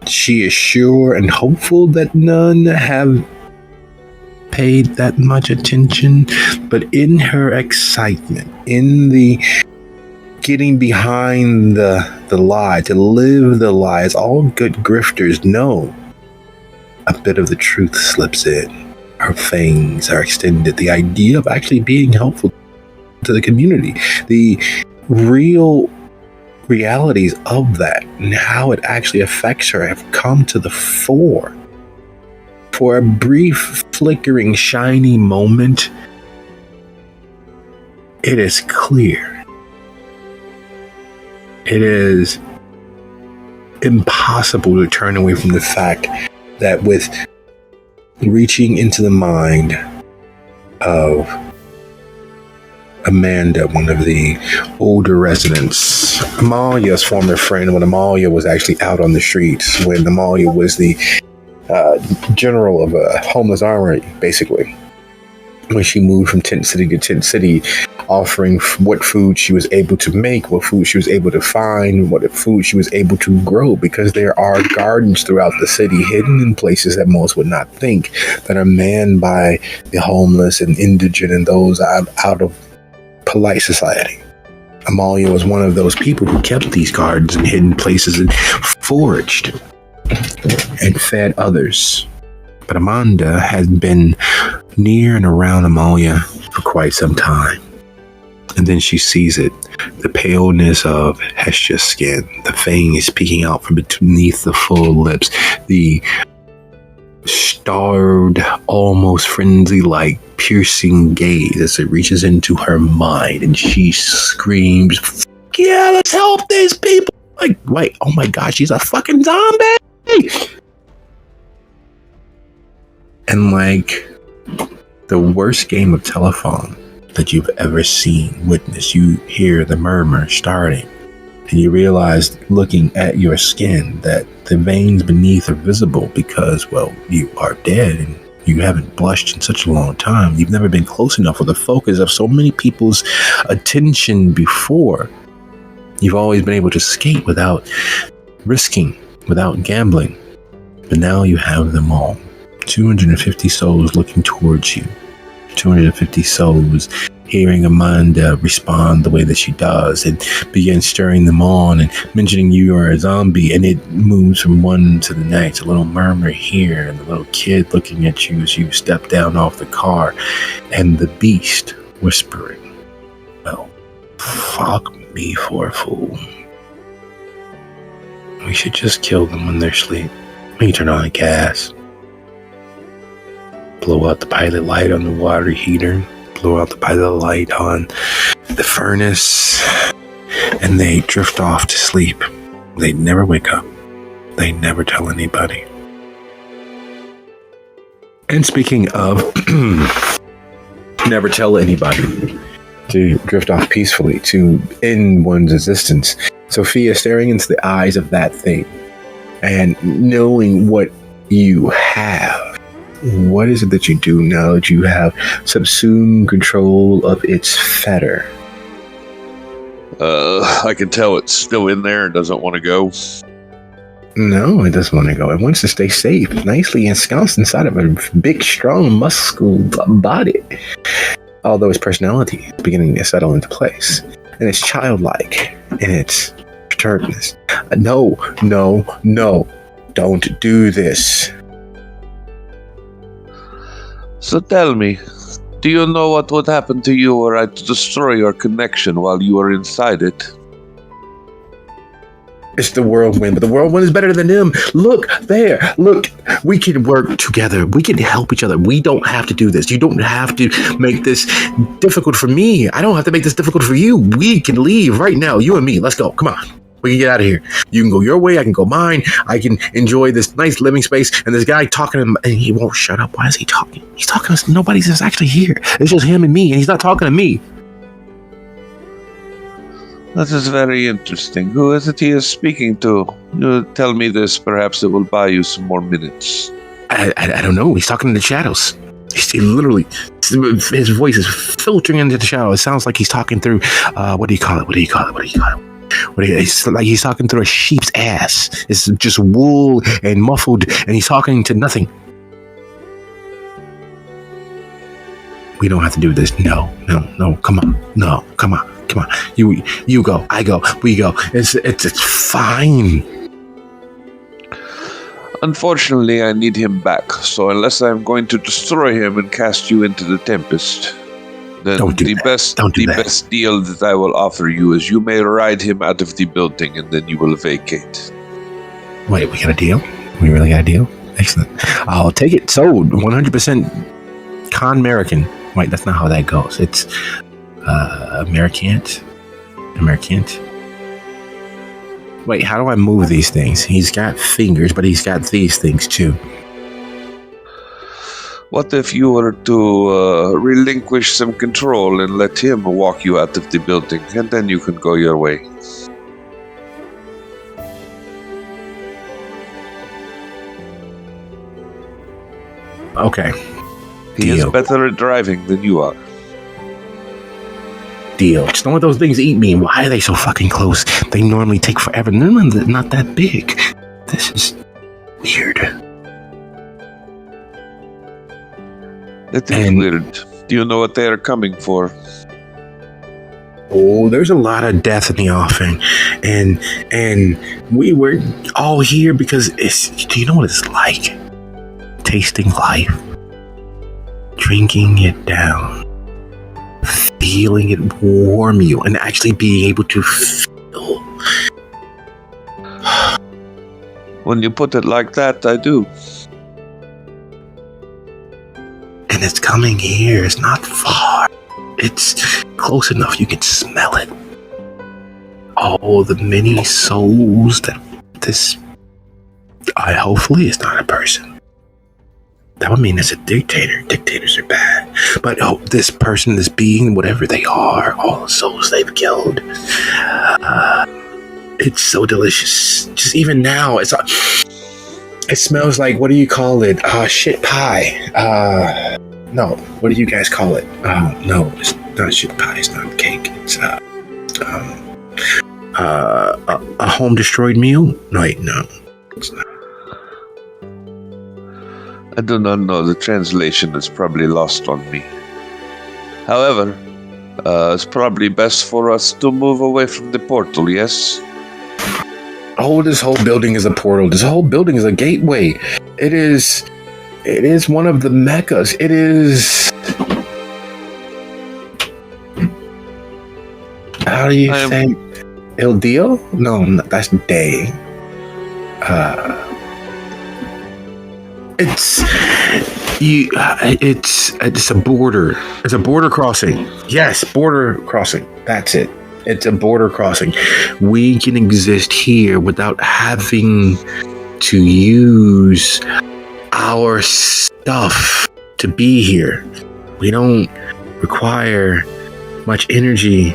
A: She is sure and hopeful that none have paid that much attention, but in her excitement, in the getting behind the lie, to live the lie, as all good grifters know, a bit of the truth slips in. Her fangs are extended. The idea of actually being helpful to the community, the real realities of that and how it actually affects her have come to the fore. For a brief, flickering, shiny moment, it is clear. It is impossible to turn away from the fact that with reaching into the mind of Amanda, one of the older residents, Amelia's former friend, when Amalia was actually out on the streets, when Amalia was the general of a homeless army, basically, when she moved from tent city to tent city, offering what food she was able to make, what food she was able to find, what food she was able to grow, because there are gardens throughout the city hidden in places that most would not think, that are manned by the homeless and indigent and those out of polite society. Amalia was one of those people who kept these gardens and hidden places and foraged and fed others. But Amanda had been near and around Amalia for quite some time. And then she sees it. The paleness of Hestia's skin. The fang is peeking out from beneath the full lips. The starved, almost frenzy-like piercing gaze as it reaches into her mind, and she screams, "Yeah, let's help these people!" Like, wait, oh my god, she's a fucking zombie! And like the worst game of telephone that you've ever seen, witnessed, you hear the murmur starting, and you realize, looking at your skin, that the veins beneath are visible because, well, you are dead and you haven't blushed in such a long time. You've never been close enough with the focus of so many people's attention before. You've always been able to skate without risking, without gambling. But now you have them all. 250 souls looking towards you. 250 souls hearing Amanda respond the way that she does, and begin stirring them on and mentioning you are a zombie, and it moves from one to the next. A little murmur here, and the little kid looking at you as you step down off the car, and the beast whispering, "Well, fuck me for a fool. We should just kill them when they're asleep. We turn on the gas, blow out the pilot light on the water heater, blow out the pilot light on the furnace, and they drift off to sleep. They never wake up. They never tell anybody." And speaking of never tell anybody, to drift off peacefully, to end one's existence, Sophia, staring into the eyes of that thing and knowing what you have, what is it that you do now that you have subsumed control of its fetter?
C: I can tell it's still in there and doesn't want to go.
A: No, it doesn't want to go. It wants to stay safe, nicely ensconced inside of a big, strong, muscular body. Although its personality is beginning to settle into place, and it's childlike in its perturbedness. No, don't do this.
C: So tell me, do you know what would happen to you were I to destroy your connection while you are inside it?
A: It's the whirlwind, but the whirlwind is better than them. Look, there. Look, we can work together. We can help each other. We don't have to do this. You don't have to make this difficult for me. I don't have to make this difficult for you. We can leave right now, you and me. Let's go. Come on. We can get out of here. You can go your way. I can go mine. I can enjoy this nice living space. And this guy talking to him, and he won't shut up. Why is he talking? He's talking to nobody's just actually here. It's just him and me, and he's not talking to me.
C: That is very interesting. Who is it he is speaking to? You tell me this, perhaps it will buy you some more minutes.
A: I don't know. He's talking in the shadows. He literally, his voice is filtering into the shadow. It sounds like he's talking through, what do you call it? It's like he's talking through a sheep's ass. It's just wool and muffled, and he's talking to nothing. We don't have to do this. No, come on. No, come on. You go, I go, we go. It's fine.
C: Unfortunately, I need him back, so unless I'm going to destroy him and cast you into the Tempest, then the best deal that I will offer you is you may ride him out of the building and then you will vacate.
A: Wait, we got a deal? We really got a deal? Excellent. I'll take it. Sold. 100% Con-American. Wait, that's not how that goes. It's Americant. Wait, how do I move these things? He's got fingers, but he's got these things too.
C: What if you were to relinquish some control and let him walk you out of the building, and then you can go your way?
A: Okay.
C: He is better at driving than you are.
A: Deal. Just don't let those things eat me. Why are they so fucking close? They normally take forever. They're not that big. This is weird.
C: It is weird. Do you know what they are coming for?
A: Oh, there's a lot of death in the offing. And we were all here because do you know what it's like? Tasting life. Drinking it down. Feeling it warm you and actually being able to feel.
C: When you put it like that, I do.
A: And it's coming here. It's not far. It's close enough. You can smell it. All the many souls that this... hopefully it's not a person. That would mean it's a dictator. Dictators are bad. But this person, this being, whatever they are, all the souls they've killed. It's so delicious. Just even now, it smells like, what do you call it? Shit pie. No, what do you guys call it? No, it's not shit pie. It's not cake. It's a home destroyed meal. No, wait, no, it's not.
C: I do not know. The translation is probably lost on me. However, it's probably best for us to move away from the portal, yes?
A: Oh, this whole building is a portal. This whole building is a gateway. It is one of the meccas. It is... How do you say? El Dio? No, that's day. It's a border. It's a border crossing. Yes, border crossing. That's it. It's a border crossing. We can exist here without having to use our stuff to be here. We don't require much energy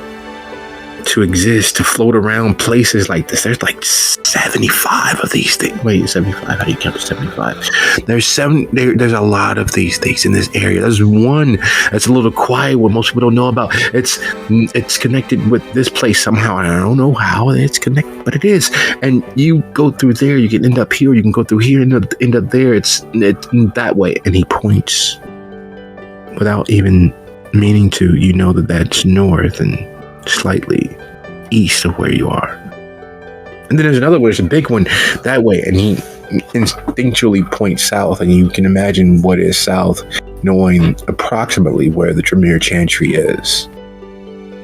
A: to exist, to float around places like this. There's like 75 of these things. Wait, 75? How do you count to 75? There's a lot of these things in this area. There's one that's a little quiet, what most people don't know about. It's connected with this place somehow. I don't know how it's connected, but it is. And you go through there, you can end up here. You can go through here and end up there. It's that way. And he points without even meaning to. You know that's north and slightly east of where you are. And then there's another one, there's a big one that way, and he instinctually points south, and you can imagine what is south, knowing approximately where the Tremere Chantry is.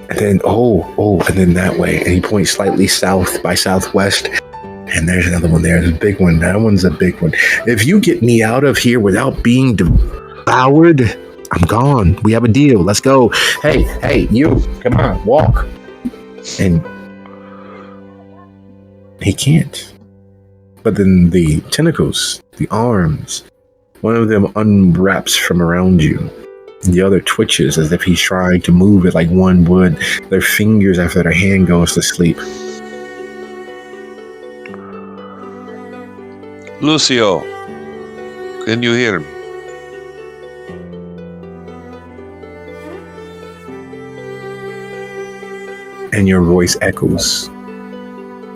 A: And then and then that way, and he points slightly south by southwest, and there's another one there. There's a big one. That one's a big one. If you get me out of here without being devoured, I'm gone. We have a deal. Let's go. Hey, you, come on, walk. And He can't. But then the tentacles, the arms, one of them unwraps from around you. The other twitches as if he's trying to move it like one would their fingers after their hand goes to sleep.
C: Lucio, can you hear me?
A: And your voice echoes.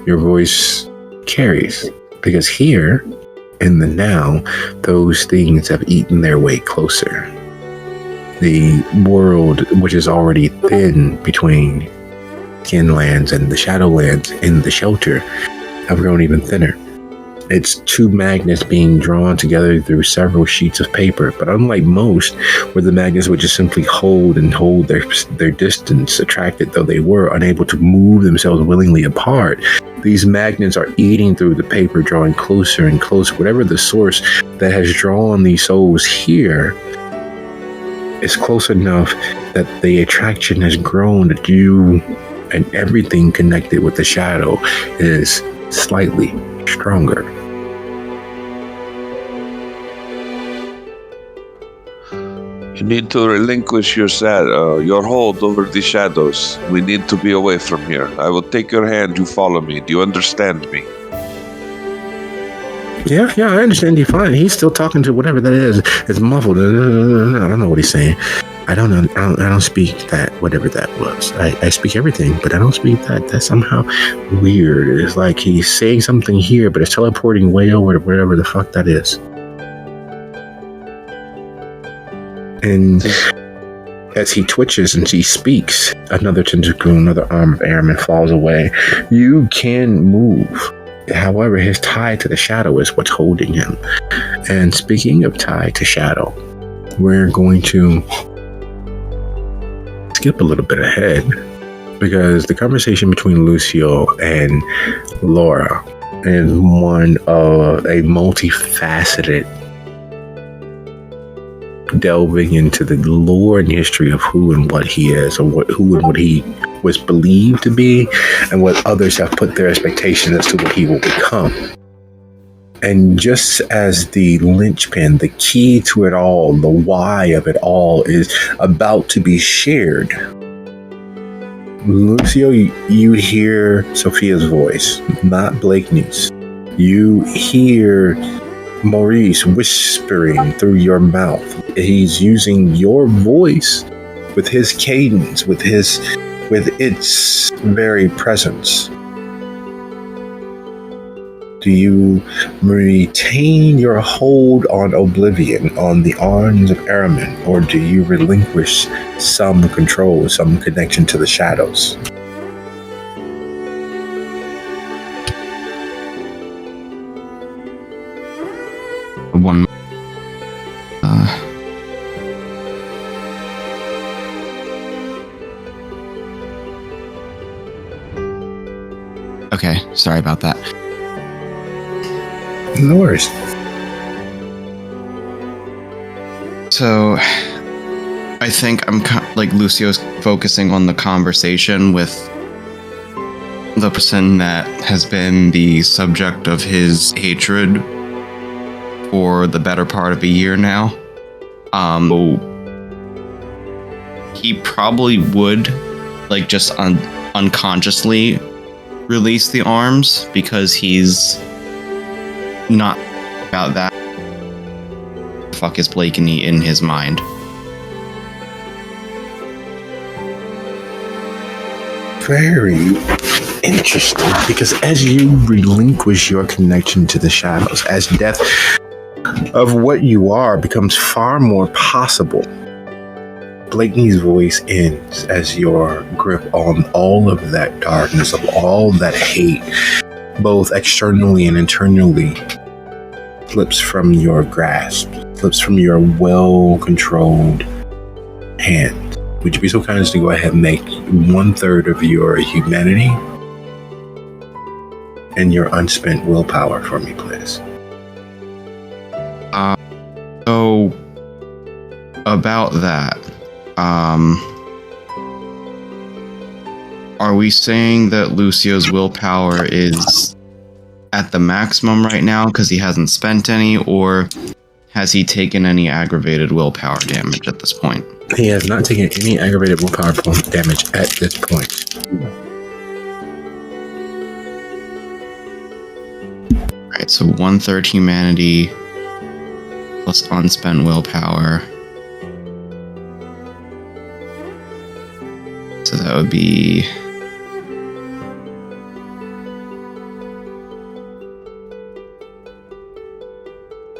A: Your voice carries. Because here, in the now, those things have eaten their way closer. The world, which is already thin between Kinlands and the Shadowlands in the shelter, have grown even thinner. It's two magnets being drawn together through several sheets of paper, but unlike most, where the magnets would just simply hold their distance, attracted though they were, unable to move themselves willingly apart, these magnets are eating through the paper, drawing closer and closer. Whatever the source that has drawn these souls here is close enough that the attraction has grown that you and everything connected with the shadow is slightly stronger.
C: You need to relinquish your hold over the shadows. We need to be away from here. I will take your hand, you follow me. Do you understand me?
A: Yeah, I understand you fine. He's still talking to whatever that is. It's muffled. I don't know what he's saying. I don't speak that, whatever that was. I speak everything, but I don't speak that. That's somehow weird. It's like he's saying something here, but it's teleporting way over to wherever the fuck that is. And as he twitches and he speaks, another tentacle, another arm of Airman falls away. You can move. However, his tie to the shadow is what's holding him. And speaking of tie to shadow, we're going to skip a little bit ahead because the conversation between Lucio and Laura is one of a multifaceted delving into the lore and history of who and what he is, or who and what he was believed to be, and what others have put their expectation as to what he will become. And just as the linchpin, the key to it all, the why of it all is about to be shared, Lucio, you hear Sophia's voice, not Blakeney's. You hear Maurice whispering through your mouth. He's using your voice with his cadence, with its very presence. Do you retain your hold on Oblivion, on the arms of Aramin, or do you relinquish some control, some connection to the shadows?
B: One. Okay, sorry about that.
A: No worries.
B: So, I think I'm like Lucio's focusing on the conversation with the person that has been the subject of his hatred for the better part of a year now. He probably would, like, just unconsciously release the arms because he's not about that. Fuck is Blakeney in his mind?
A: Very interesting, because as you relinquish your connection to the shadows, as death of what you are becomes far more possible, Blakeney's voice ends as your grip on all of that darkness, of all that hate, both externally and internally, slips from your grasp, slips from your well-controlled hand. Would you be so kind as to go ahead and make 1/3 of your humanity and your unspent willpower for me, please?
B: So, about that, are we saying that Lucio's willpower is at the maximum right now because he hasn't spent any, or has he taken any aggravated willpower damage at this point?
A: He has not taken any aggravated willpower damage at this point.
B: Alright, so 1/3 humanity plus unspent willpower. So that would be...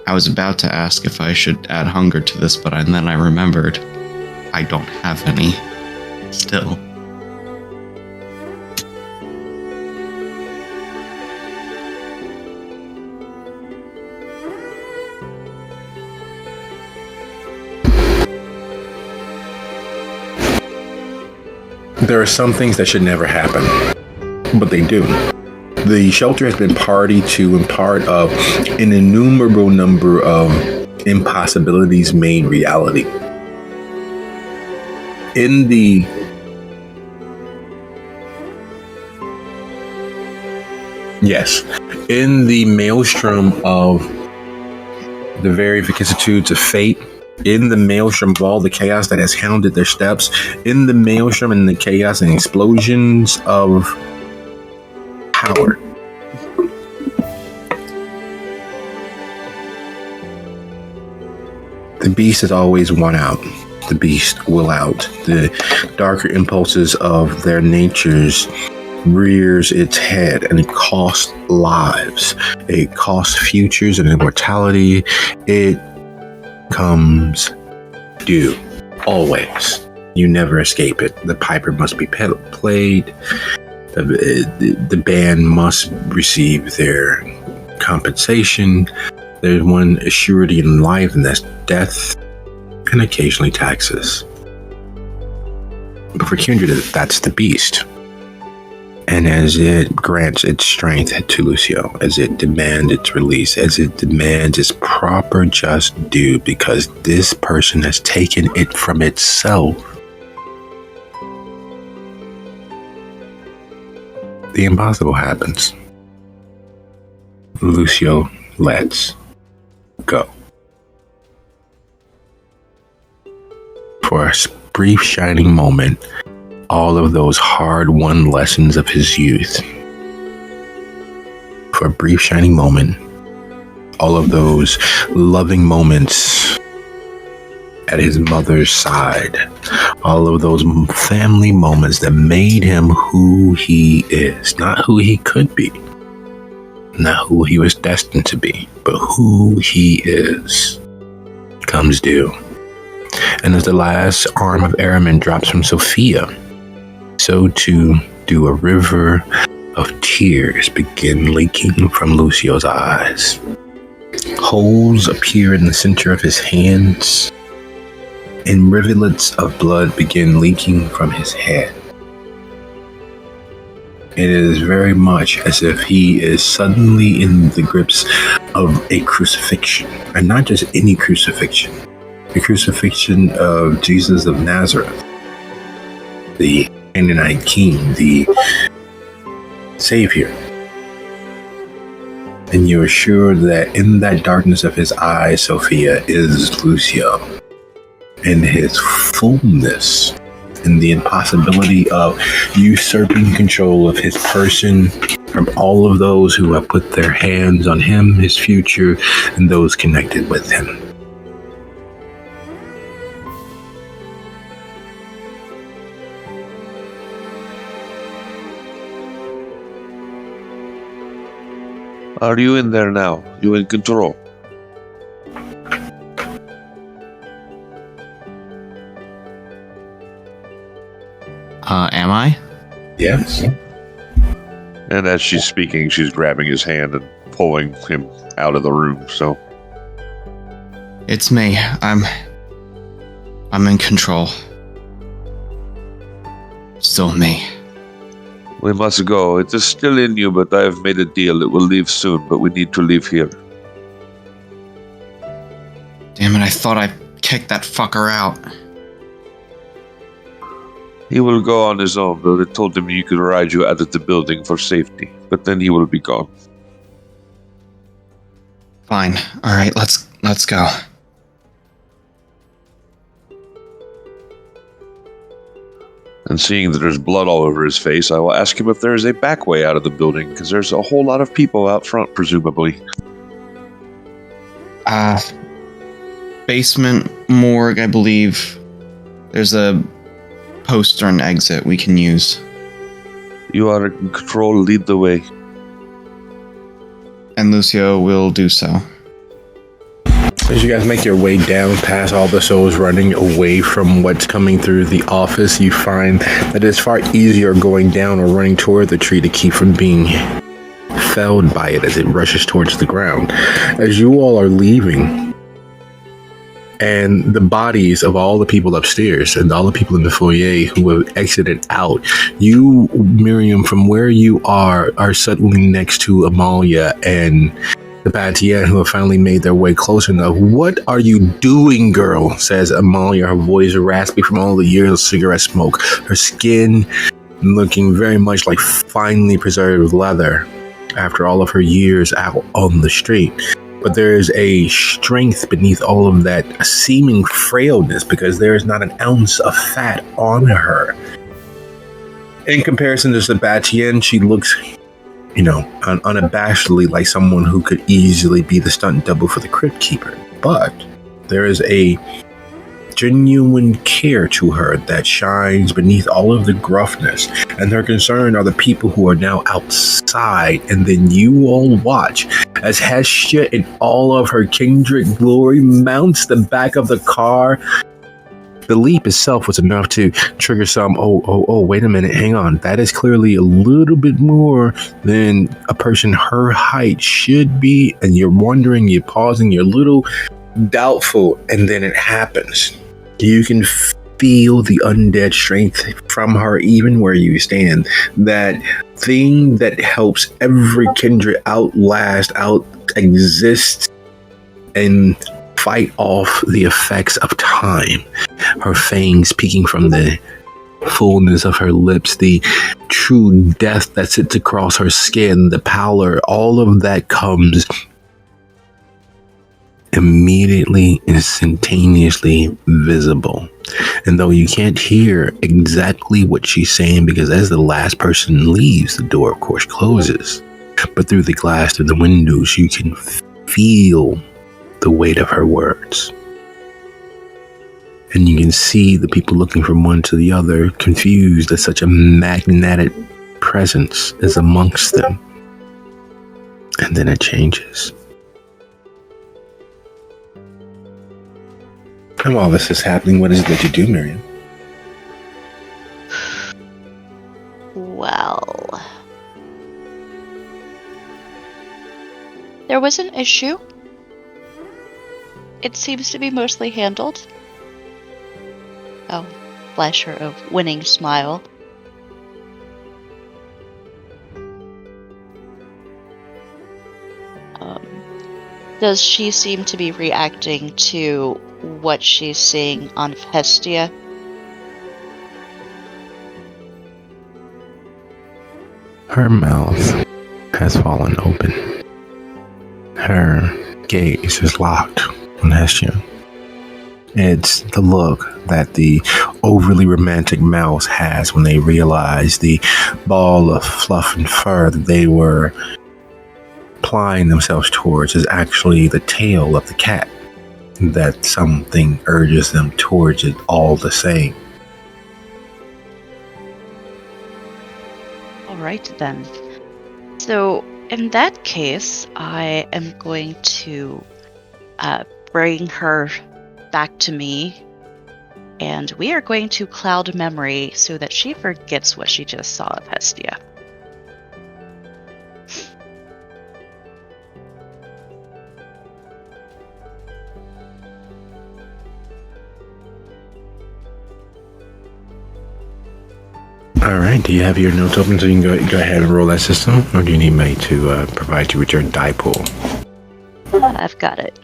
B: I was about to ask if I should add hunger to this, but then I remembered I don't have any still.
A: There are some things that should never happen, but they do. The shelter has been party to and part of an innumerable number of impossibilities made reality. In the maelstrom of the very vicissitudes of fate, in the maelstrom of all the chaos that has hounded their steps, in the maelstrom and the chaos and explosions of power, the beast has always won out. The beast will out. The darker impulses of their natures rears its head, and it costs lives. It costs futures and immortality. It comes due. Always. You never escape it. The piper must be played. The band must receive their compensation. There's one surety in life, and that's death, and occasionally taxes. But for Kindred, that's the beast. And as it grants its strength to Lucio, as it demands its release, as it demands its proper just due, because this person has taken it from itself, the impossible happens. Lucio lets go. For a brief shining moment, all of those hard-won lessons of his youth. For a brief shining moment, all of those loving moments at his mother's side, all of those family moments that made him who he is, not who he could be, not who he was destined to be, but who he is, comes due. And as the last arm of Aramin drops from Sophia, so too do a river of tears begin leaking from Lucio's eyes. Holes appear in the center of his hands, and rivulets of blood begin leaking from his head. It is very much as if he is suddenly in the grips of a crucifixion, and not just any crucifixion. The crucifixion of Jesus of Nazareth, the Canaanite king, the Savior. And you are sure that in that darkness of his eyes, Sophia, is Lucio. In his fullness, in the impossibility of usurping control of his person from all of those who have put their hands on him, his future, and those connected with him.
C: Are you in there now? You in control?
B: Am I?
A: Yes.
C: And as she's speaking, she's grabbing his hand and pulling him out of the room, so...
B: It's me. I'm in control. Still me.
C: We must go. It is still in you, but I have made a deal. It will leave soon, but we need to leave here.
B: Damn it, I thought I kicked that fucker out.
C: He will go on his own, but I told him you could ride you out of the building for safety, but then he will be gone.
B: Fine. All right, let's go.
C: And seeing that there's blood all over his face, I will ask him if there is a back way out of the building, because there's a whole lot of people out front, presumably.
B: Basement morgue, I believe. There's a poster and exit we can use.
C: You are in control, lead the way.
B: And Lucio will do so.
A: As you guys make your way down past all the souls running away from what's coming through the office, you find that it's far easier going down or running toward the tree to keep from being felled by it as it rushes towards the ground. As you all are leaving, and the bodies of all the people upstairs and all the people in the foyer who have exited out, you, Miriam, from where you are suddenly next to Amalia and the Batian, who have finally made their way close enough. What are you doing, girl? Says Amalia, her voice raspy from all the years of cigarette smoke, her skin looking very much like finely preserved leather after all of her years out on the street. But there is a strength beneath all of that, a seeming frailness, because there is not an ounce of fat on her. In comparison to Sebastian, she looks, unabashedly like someone who could easily be the stunt double for the Crypt Keeper. But there is a genuine care to her that shines beneath all of the gruffness, and her concern are the people who are now outside. And then you all watch as Hestia, in all of her kindred glory, mounts the back of the car. The leap itself was enough to trigger some, wait a minute, hang on. That is clearly a little bit more than a person her height should be. And you're wondering, you're pausing, you're a little doubtful, and then it happens. You can feel the undead strength from her even where you stand. That thing that helps every kindred outlast, exist, and fight off the effects of time. Her fangs peeking from the fullness of her lips, the true death that sits across her skin, the pallor, all of that comes immediately, instantaneously visible. And though you can't hear exactly what she's saying, because as the last person leaves, the door of course closes, but through the glass, through the windows, you can feel the weight of her words. And you can see the people looking from one to the other, confused that such a magnetic presence is amongst them. And then it changes. And while this is happening, what is it that you do, Miriam?
D: Well, there was an issue. It seems to be mostly handled. Oh, flash her a winning smile. Does she seem to be reacting to what she's seeing on Hestia?
A: Her mouth has fallen open. Her gaze is locked on Hestia. It's the look that the overly romantic mouse has when they realize the ball of fluff and fur that they were applying themselves towards is actually the tail of the cat, that something urges them towards it all the same.
D: Alright then. So, in that case, I am going to bring her back to me, and we are going to cloud memory so that she forgets what she just saw of Hestia.
A: Alright, do you have your notes open so you can go ahead and roll that system? Or do you need me to provide you with your die pool?
D: I've got it.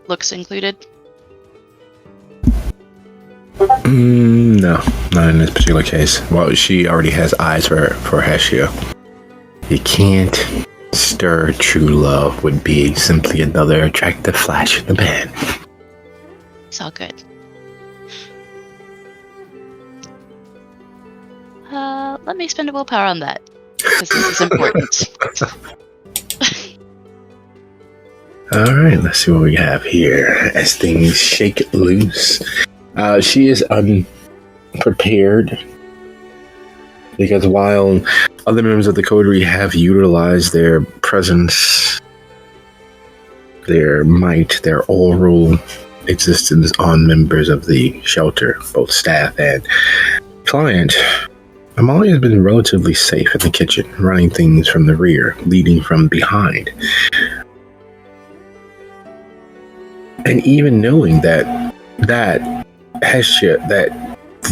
D: looks included?
A: No, not in this particular case. Well, she already has eyes for Hestia. You can't stir true love would be simply another attractive flash in the pan.
D: It's all good. Let me spend a willpower on that, because this is important.
A: Alright, let's see what we have here as things shake loose. She is unprepared because while other members of the coterie have utilized their presence, their might, their oral existence on members of the shelter, both staff and client, Amelias has been relatively safe in the kitchen, running things from the rear, leading from behind. And even knowing that Hestia, that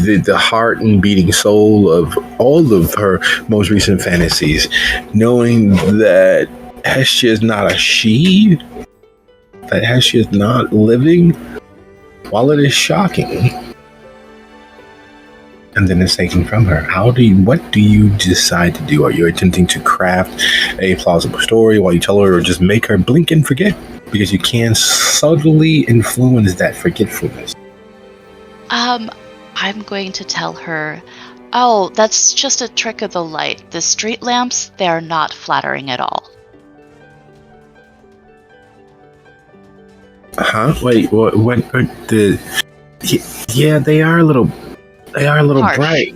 A: the heart and beating soul of all of her most recent fantasies, knowing that Hestia is not a she, that Hestia is not living, while it is shocking, and then it's taken from her. What do you decide to do? Are you attempting to craft a plausible story while you tell her, or just make her blink and forget? Because you can subtly influence that forgetfulness.
D: I'm going to tell her, oh, that's just a trick of the light. The street lamps, they are not flattering at all.
A: Huh? Wait, what yeah, they are a little
D: Harsh.
A: bright.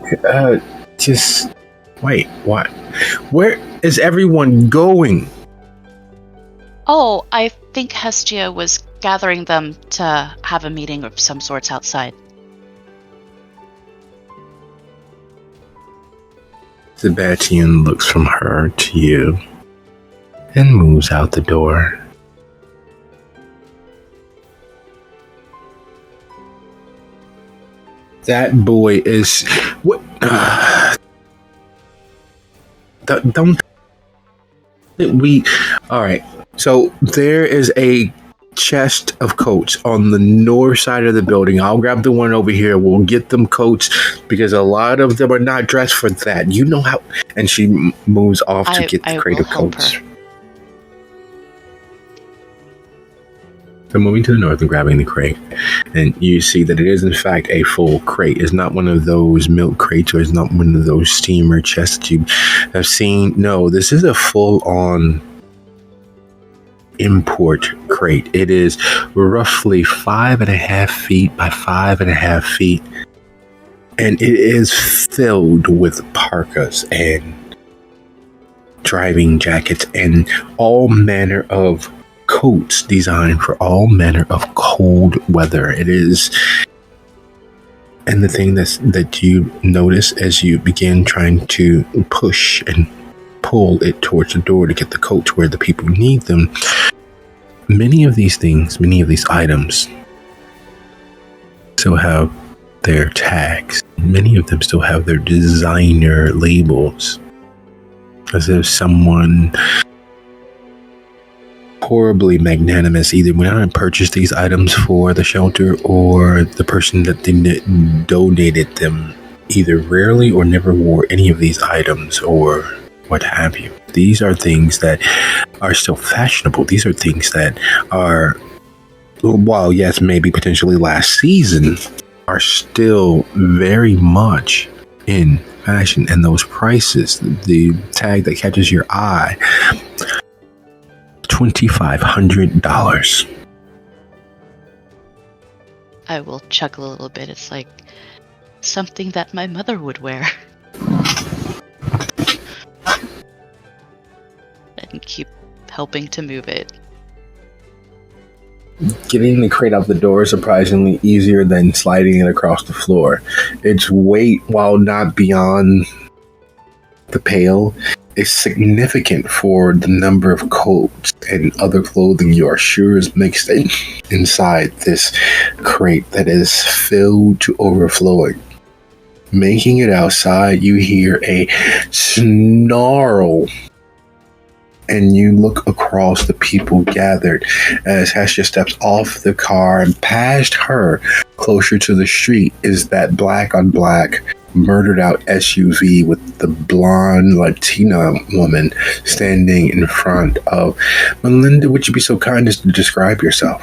A: Just wait, what? Where is everyone going?
D: Oh, I think Hestia was gathering them to have a meeting of some sorts outside.
A: Sebastian looks from her to you and moves out the door. That boy is what? Don't we? All right. So there is a chest of coats on the north side of the building. I'll grab the one over here. We'll get them coats because a lot of them are not dressed for that. You know how. And she moves off to get the crate of coats. So moving to the north and grabbing the crate, and you see that it is in fact a full crate. It's not one of those milk crates, or it's not one of those steamer chests that you have seen. No, this is a full-on import crate. It is roughly 5.5 feet by 5.5 feet, and it is filled with parkas and driving jackets and all manner of coats designed for all manner of cold weather. It is, and the thing that you notice as you begin trying to push and pull it towards the door to get the coats where the people need them, many of these items still have their tags. Many of them still have their designer labels, as if someone horribly magnanimous either went out and purchased these items for the shelter, or the person that donated them either rarely or never wore any of these items, or what have you. These are things that are still fashionable. These are things that are, while yes, maybe potentially last season, are still very much in fashion. And those prices, the tag that catches your eye, $2,500.
D: I will chuckle a little bit. It's like something that my mother would wear. And keep helping to move it.
A: Getting the crate out the door is surprisingly easier than sliding it across the floor. Its weight, while not beyond the pale, is significant for the number of coats and other clothing you are sure is mixed inside this crate that is filled to overflowing. Making it outside, you hear a snarl and you look across the people gathered as Hestia steps off the car, and past her, closer to the street, is that black on black, murdered out SUV with the blonde Latina woman standing in front of. Melinda, would you be so kind as to describe yourself?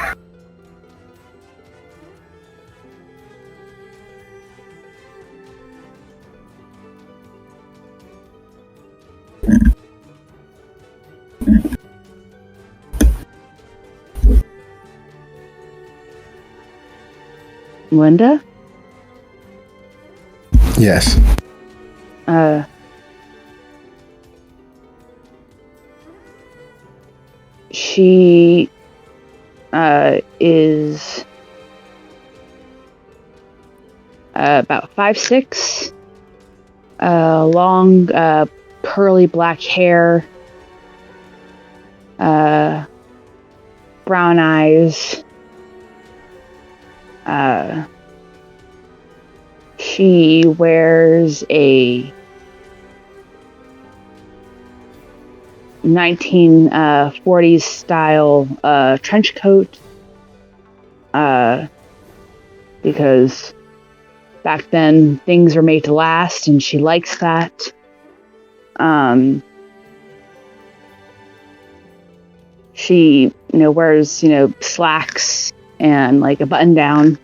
E: Linda?
A: Yes.
E: She is about 5'6", long curly black hair, brown eyes. She wears a 1940s style trench coat, because back then things were made to last, and she likes that. She, wears, slacks and like a button down.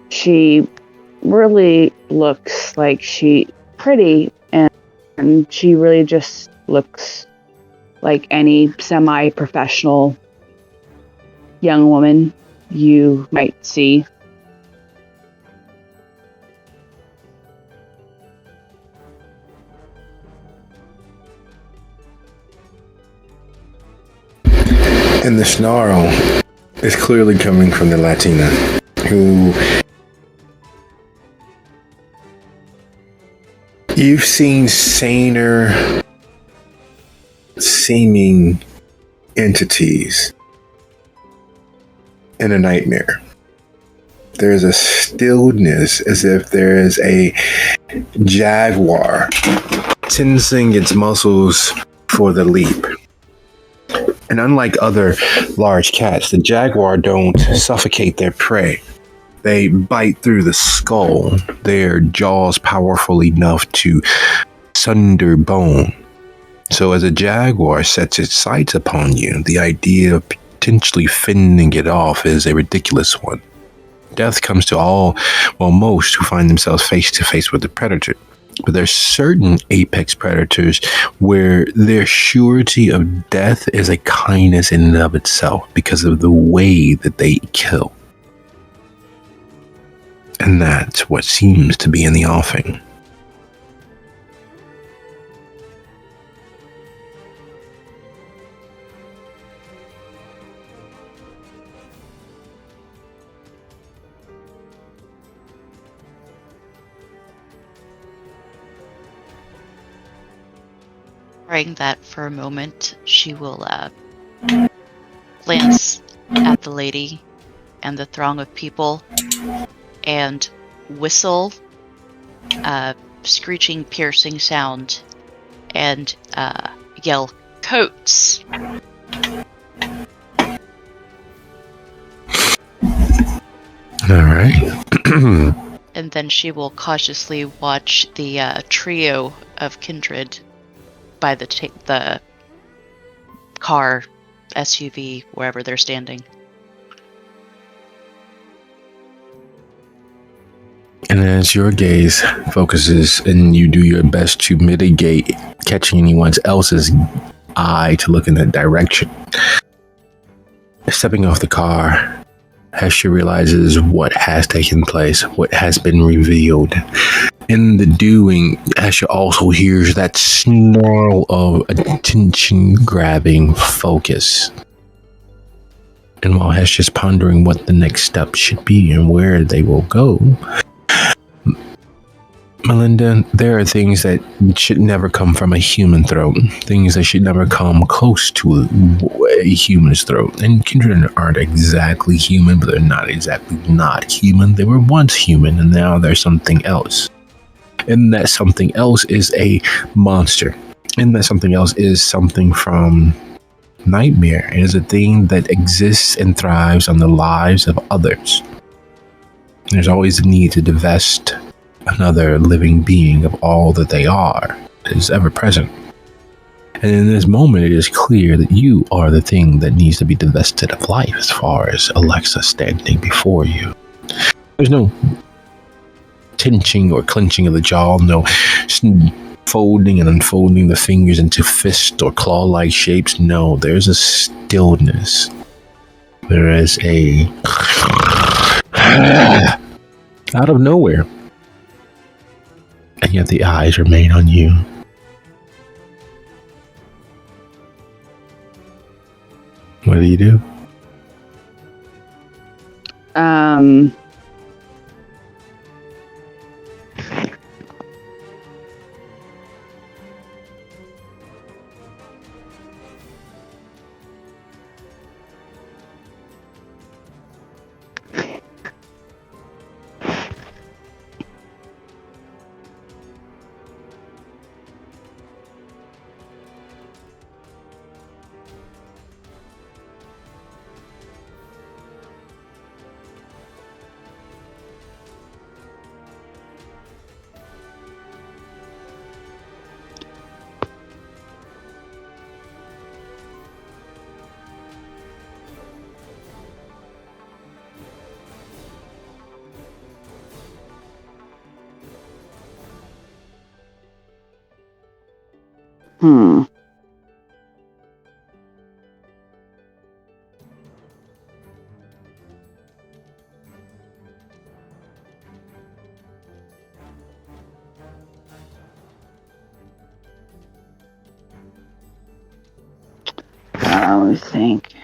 E: She really looks like she's pretty, and she really just looks like any semi-professional young woman you might see.
A: And the snarl is clearly coming from the Latina, who you've seen saner seeming entities in a nightmare. There's a stillness as if there is a jaguar tensing its muscles for the leap. And unlike other large cats, the jaguar don't suffocate their prey. They bite through the skull, their jaws powerful enough to sunder bone. So as a jaguar sets its sights upon you, the idea of potentially fending it off is a ridiculous one. Death comes to most who find themselves face to face with the predator. But there's certain apex predators where their surety of death is a kindness in and of itself because of the way that they kill. And that's what seems to be in the offing.
D: Praying that for a moment, she will glance at the lady and the throng of people and whistle screeching, piercing sound and yell, "Coats!"
A: All right.
D: And then she will cautiously watch the trio of kindred by the car, SUV, wherever they're standing.
A: And as your gaze focuses and you do your best to mitigate catching anyone else's eye to look in that direction, stepping off the car, Hestia realizes what has taken place, what has been revealed. In the doing, Hestia also hears that snarl of attention-grabbing focus. And while Hestia's pondering what the next step should be and where they will go, Melinda, there are things that should never come from a human throat. Things that should never come close to a human's throat. And kindred aren't exactly human, but they're not exactly not human. They were once human, and now they're something else. and that something else is a monster, and that something else is something from Nightmare. It is a thing that exists and thrives on the lives of others. There's always a need to divest another living being of all that they are. It is ever present. And in this moment, it is clear that you are the thing that needs to be divested of life as far as Alexa standing before you. There's no tinching or clenching of the jaw, no folding and unfolding the fingers into fist or claw-like shapes. No, there's a stillness. There is a out of nowhere. And yet the eyes remain on you. What do you do?
E: Let me think.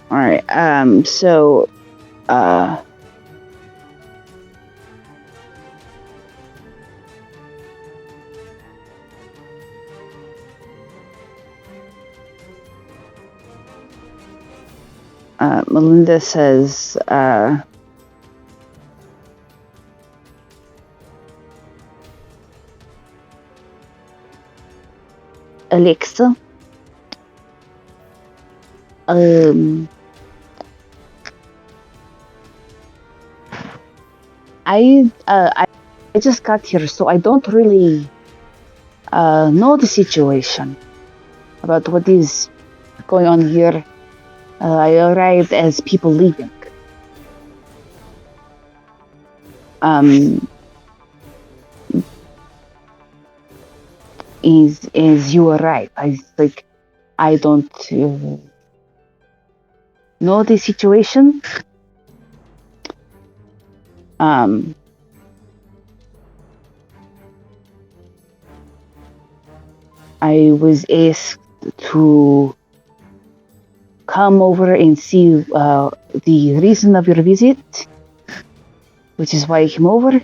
E: All right. So, Melinda says, Alexa, I just got here, so I don't really know the situation about what is going on here. I arrived as people leaving. Is you arrive? I don't know the situation. I was asked to come over and see the reason of your visit, which is why I came over.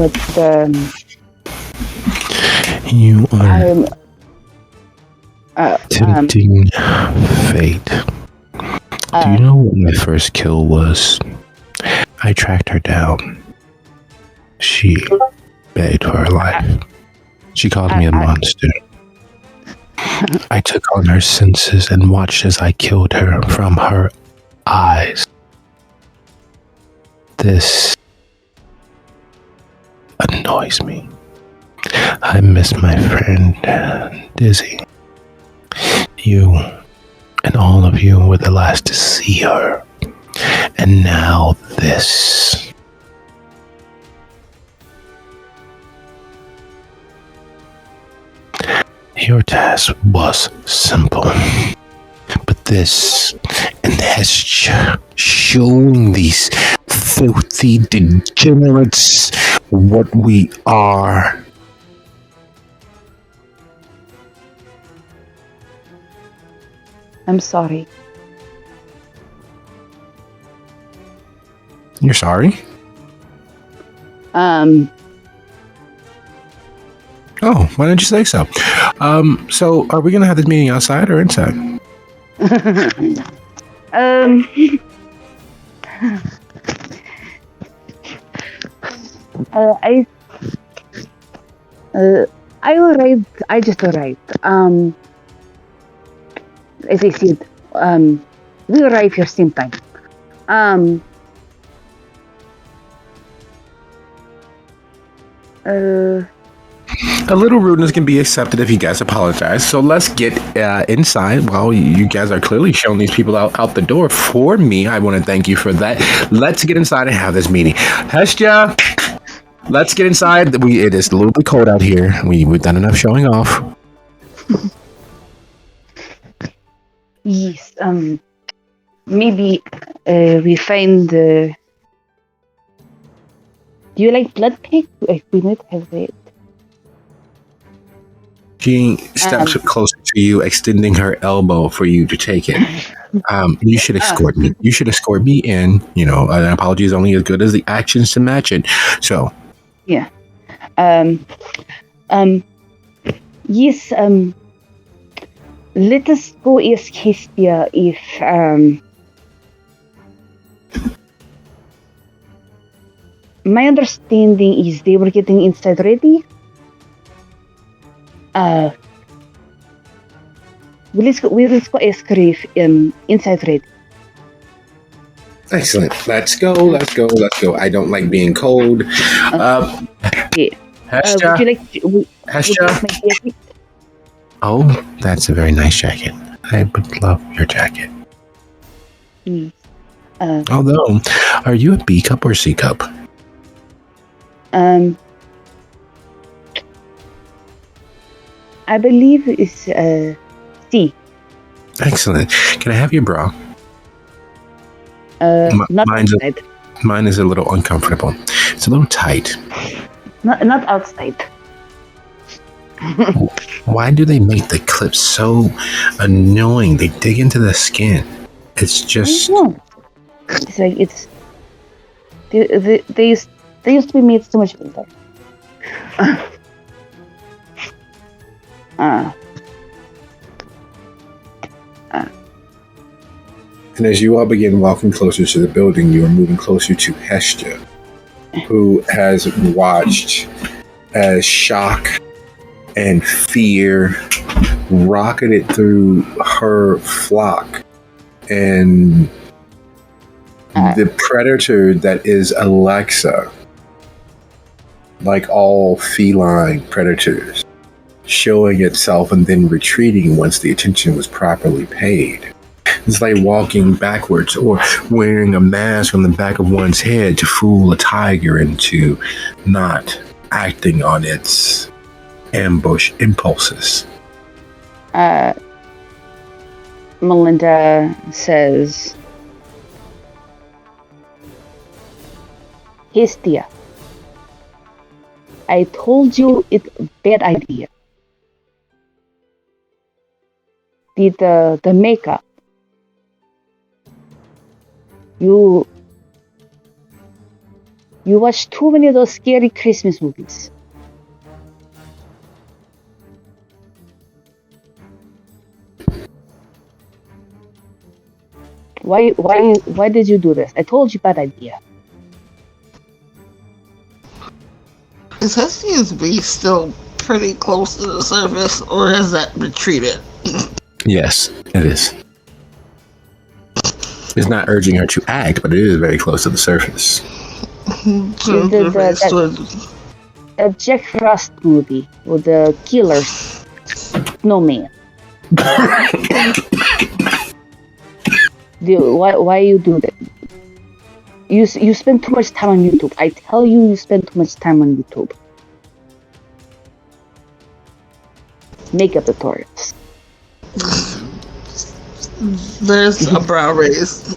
E: but
A: You are
E: I'm
A: tempting fate. Do you know what my first kill was? I tracked her down. She begged for her life. She called me a monster. I took on her senses and watched as I killed her from her eyes. This annoys me. I miss my friend Dizzy. You and all of you were the last to see her. And now this. Your task was simple. But this, and Hestia showing these filthy degenerates what we are.
E: I'm sorry.
A: You're sorry? Oh, why didn't you say so? So are we gonna have this meeting outside or inside?
E: I arrived. I just arrived. As I said, we arrived here same time.
A: A little rudeness can be accepted if you guys apologize. So let's get inside. Well, you guys are clearly showing these people out the door. For me, I want to thank you for that. Let's get inside and have this meeting. Hestia, let's get inside. It is a little bit cold out here. We've done enough showing off.
E: Yes. Maybe we find. Do you like blood cake? We might have it.
A: She steps closer to you, extending her elbow for you to take it. You should escort me. You should escort me in. You know, an apology is only as good as the actions to match it. So,
E: yeah. Yes. Let us go ask Hestia if my understanding is they were getting inside ready. Let's go ask her if inside ready.
A: excellent. Let's go. I don't like being cold.
E: Yeah.
A: Hestia.
E: Would you like
A: Hestia.
E: my jacket?
A: Oh, that's a very nice jacket. I would love your jacket. Although, are you a B cup or C cup?
E: I believe it's C.
A: Excellent. Can I have your bra?
E: Not outside.
A: Mine is a little uncomfortable. It's a little tight.
E: Not outside.
A: Why do they make the clips so annoying? They dig into the skin. It's just.
E: It's like it's. They used to be made so much better.
A: And as you all begin walking closer to the building, you are moving closer to Hestia, who has watched as shock and fear rocketed through her flock, and the predator that is Alexa, like all feline predators, showing itself and then retreating once the attention was properly paid. It's like walking backwards or wearing a mask on the back of one's head to fool a tiger into not acting on its ambush impulses.
E: Melinda says, Hestia, I told you it's a bad idea. The makeup. You watch too many of those scary Christmas movies. Why did you do this? I told you bad idea.
F: Is Hestion's beast still pretty close to the surface, or has that retreated?
A: Yes, it is. It's not urging her to act, but it is very close to the surface.
E: A Jack Frost movie with the killer snowman. Why you do that? You spend too much time on YouTube. I tell you spend too much time on YouTube. Makeup tutorials.
F: There's a brow raise.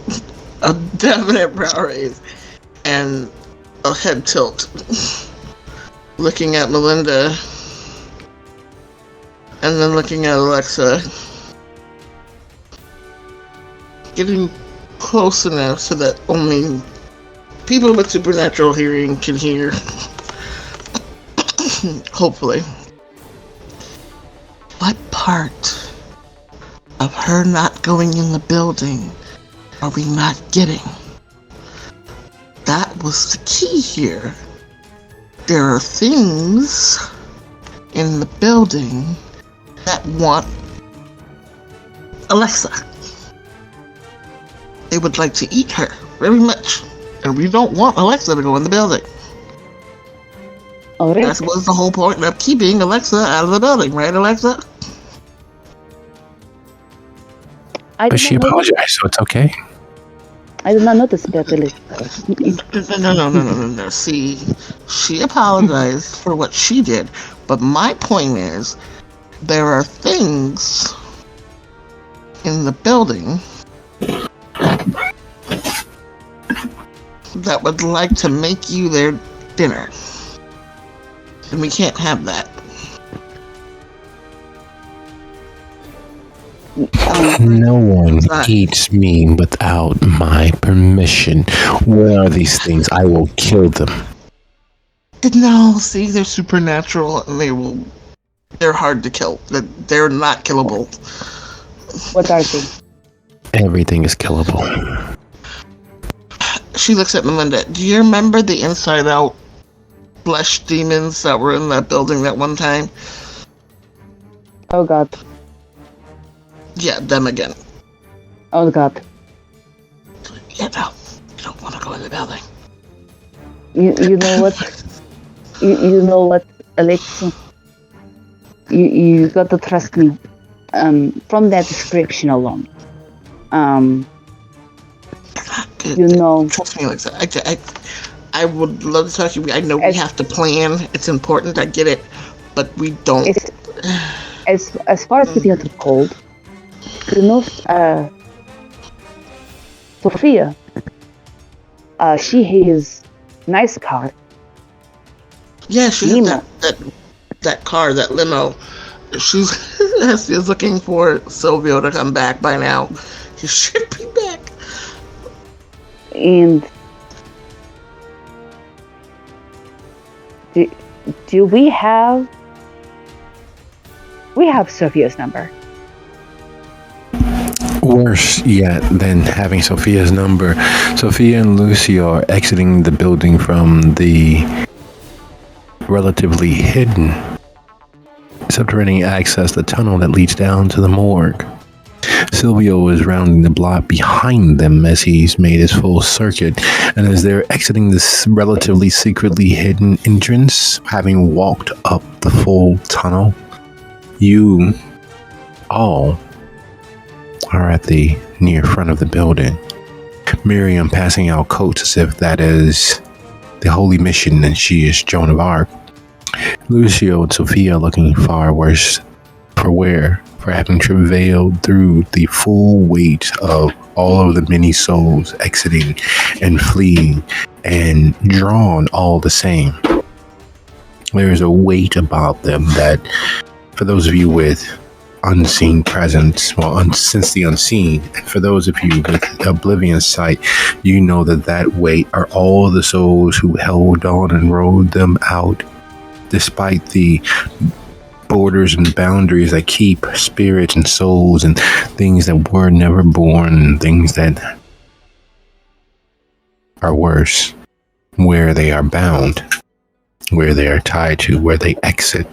F: A definite brow raise. And a head tilt. Looking at Melinda. And then looking at Alexa. Getting close enough so that only people with supernatural hearing can hear. Hopefully. What part of her not going in the building are we not getting? That was the key here. There are things in the building that want Alexa. They would like to eat her very much. And we don't want Alexa to go in the building.
E: All right.
F: That was the whole point of keeping Alexa out of the building, right, Alexa?
A: But she apologized, so it's okay.
E: I did not notice that, Alexa.
F: No. See, she apologized for what she did. But my point is, there are things in the building that would like to make you their dinner. And we can't have that.
A: No one eats me without my permission. Where are these things? I will kill them.
F: No, see, they're supernatural and they're hard to kill. They're not killable.
E: What are they?
A: Everything is killable.
F: She looks at Melinda. Do you remember the Inside Out flesh demons that were in that building that one time?
E: Oh God.
F: Yeah, them again.
E: Oh God.
F: Yeah, no. You don't want to go in the building.
E: You know what? You know what, Alexa? You got to trust me. From that description alone. You know.
F: Trust me, Alexa. I would love to talk to you. I know we have to plan. It's important. I get it, but we don't.
E: As far as getting out of the cold, you know, Sophia. She has nice car.
F: Yeah, she has that car, that limo. She's looking for Silvio to come back by now. He should be back.
E: And do we have Sophia's number?
A: Worse yet than having Sophia's number, Sophia and Lucio are exiting the building from the relatively hidden subterranean access, the tunnel that leads down to the morgue. Silvio is rounding the block behind them as he's made his full circuit, and as they're exiting this relatively secretly hidden entrance, having walked up the full tunnel, you all are at the near front of the building. Miriam passing out coats as if that is the Holy Mission and she is Joan of Arc. Lucio and Sophia looking far worse for wear, for having travailed through the full weight of all of the many souls exiting and fleeing and drawn all the same. There is a weight about them that, for those of you with unseen presence, since the unseen. And for those of you with Oblivion sight, you know that weight are all the souls who held on and rode them out, despite the borders and boundaries that keep spirits and souls and things that were never born and things that are worse, where they are bound, where they are tied to, where they exit.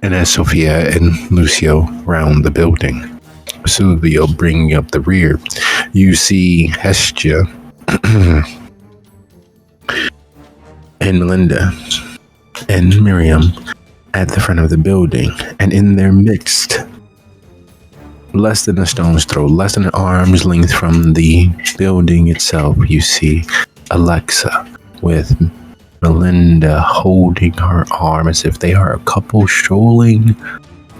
A: And as Sophia and Lucio round the building, Silvio bringing up the rear, you see Hestia and Melinda and Miriam at the front of the building, and in their midst, less than a stone's throw, less than an arm's length from the building itself, you see Alexa with Melinda holding her arm as if they are a couple strolling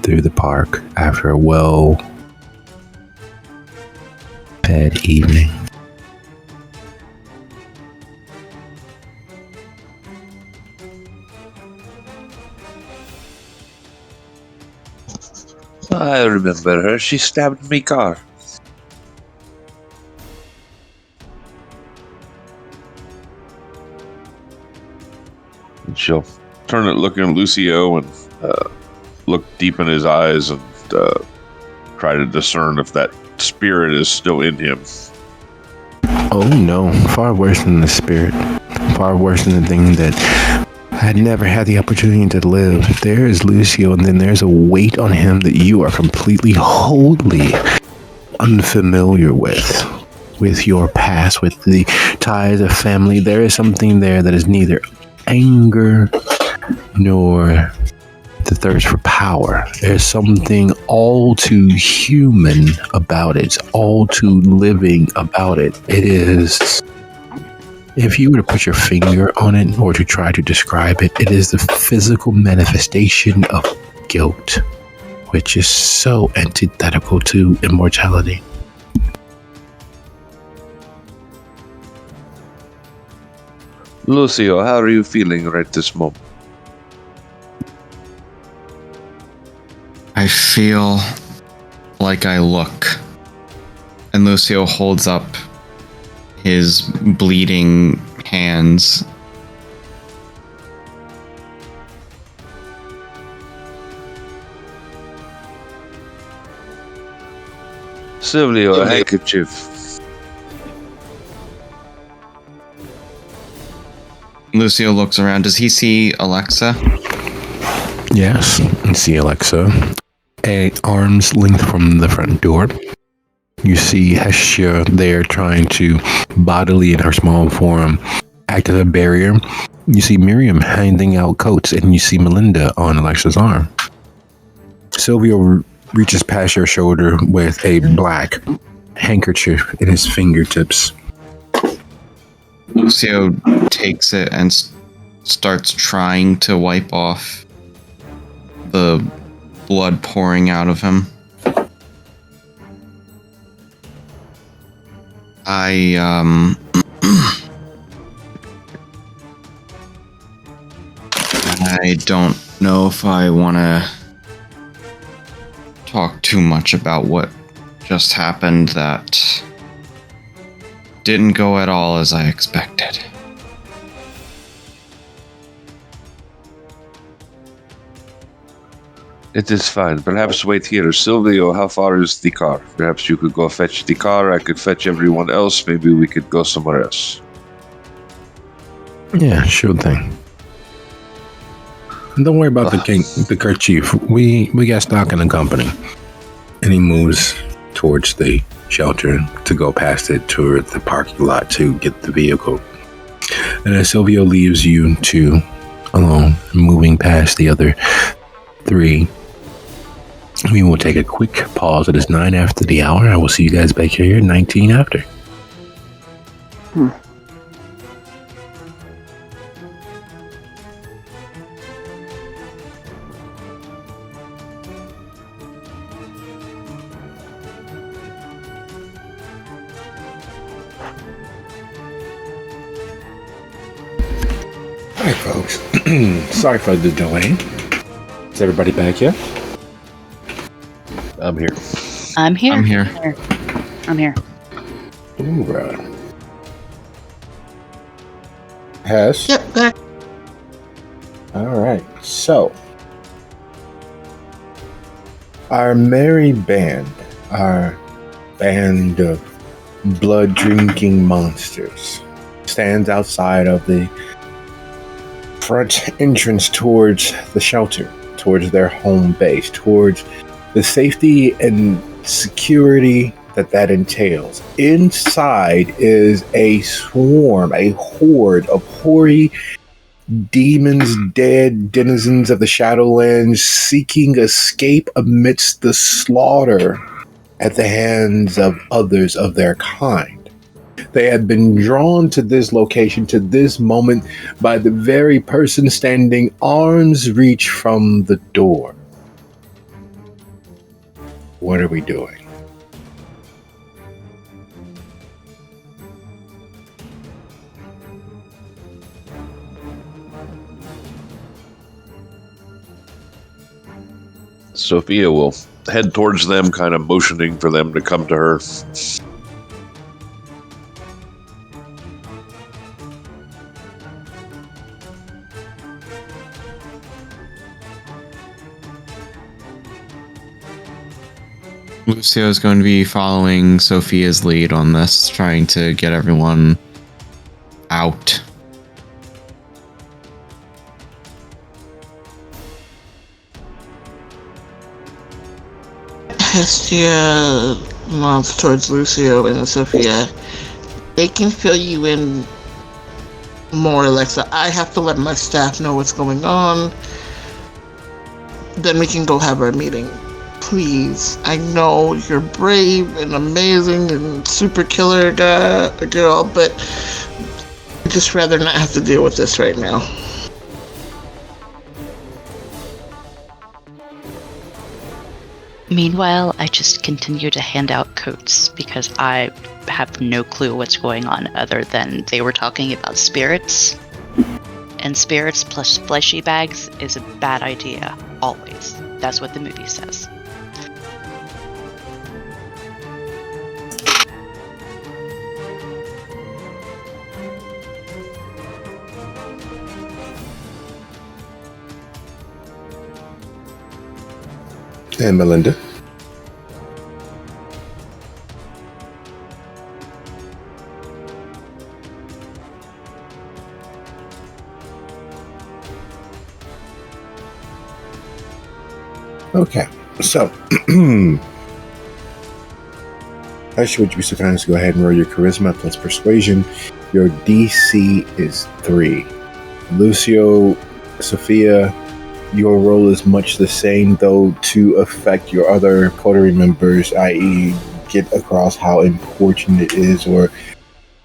A: through the park after a well-fed evening.
C: I remember her. She stabbed me car. And she'll turn it, looking at Lucio, and look deep in his eyes and try to discern if that spirit is still in him.
A: Oh no, far worse than the spirit. Far worse than the thing that had never had the opportunity to live. There is Lucio, and then there's a weight on him that you are completely, wholly unfamiliar with your past, with the ties of family. There is something there that is neither anger nor the thirst for power. There's something all too human about it. It's all too living about it. It is, if you were to put your finger on it or to try to describe it, it is the physical manifestation of guilt, which is so antithetical to immortality.
C: Lucio, how are you feeling right this moment?
B: I feel like I look. And Lucio holds up his bleeding hands.
C: Silvio, a handkerchief.
B: Lucio looks around. Does he see Alexa?
A: Yes, you see Alexa at arm's length from the front door. You see Hestia there trying to, bodily in her small form, act as a barrier. You see Miriam handing out coats, and you see Melinda on Alexa's arm. Silvio reaches past your shoulder with a black handkerchief in his fingertips.
B: Lucio takes it and starts trying to wipe off the blood pouring out of him. I don't know if I want to talk too much about what just happened. That didn't go at all as I expected.
C: It is fine. Perhaps wait here. Silvio, how far is the car? Perhaps you could go fetch the car. I could fetch everyone else. Maybe we could go somewhere else.
A: Yeah, sure thing. Don't worry about the kerchief. We got stock in the company. And he moves towards the shelter to go past it toward the parking lot to get the vehicle. And as Silvio leaves you two alone, moving past the other three, we will take a quick pause. It is 9 after the hour. I will see you guys back here at 19 after. Hi, folks. Sorry for the delay. Is everybody back yet?
C: I'm here.
D: I'm here.
B: I'm here.
E: I'm here.
A: All right. Hess?
F: Yep, back.
A: All right. So, our merry band, our band of blood-drinking monsters, stands outside of the front entrance towards the shelter, towards their home base, towards the safety and security that entails. Inside is a swarm, a horde of hoary demons, dead denizens of the Shadowlands, seeking escape amidst the slaughter at the hands of others of their kind. They have been drawn to this location, to this moment, by the very person standing arm's reach from the door. What are we doing?
C: Sophia will head towards them, kind of motioning for them to come to her.
B: Lucio is going to be following Sophia's lead on this, trying to get everyone out.
F: Hestia nods towards Lucio and Sophia. They can fill you in more, Alexa. I have to let my staff know what's going on. Then we can go have our meeting. Please. I know you're brave and amazing and super killer girl, but I'd just rather not have to deal with this right now.
D: Meanwhile, I just continue to hand out coats because I have no clue what's going on other than they were talking about spirits. And spirits plus fleshy bags is a bad idea, always. That's what the movie says.
A: And Melinda? Okay, so actually, would you be so kind as to go ahead and roll your charisma plus persuasion? Your DC is 3. Lucio, Sophia, your role is much the same, though, to affect your other coterie members, i.e., get across how important it is or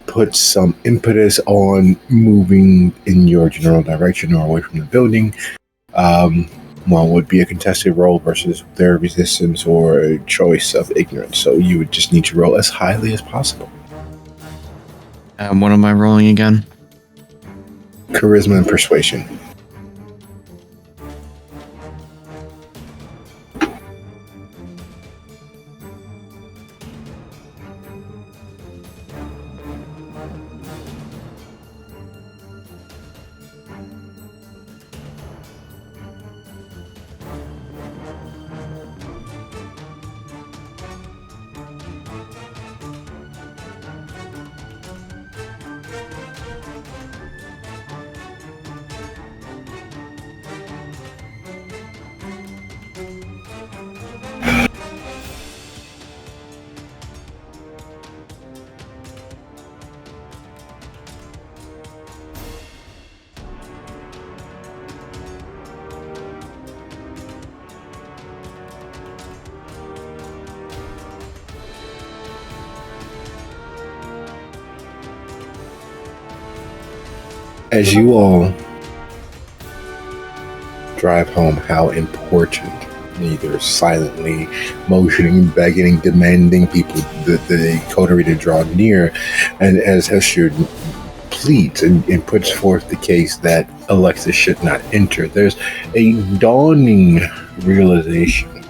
A: put some impetus on moving in your general direction or away from the building. One would be a contested roll versus their resistance or a choice of ignorance. So you would just need to roll as highly as possible.
B: What am I rolling again?
A: Charisma and persuasion. As you all drive home, how important, either silently motioning, begging, demanding people, the coterie to draw near, and as Hester pleads and puts forth the case that Alexa should not enter. There's a dawning realization.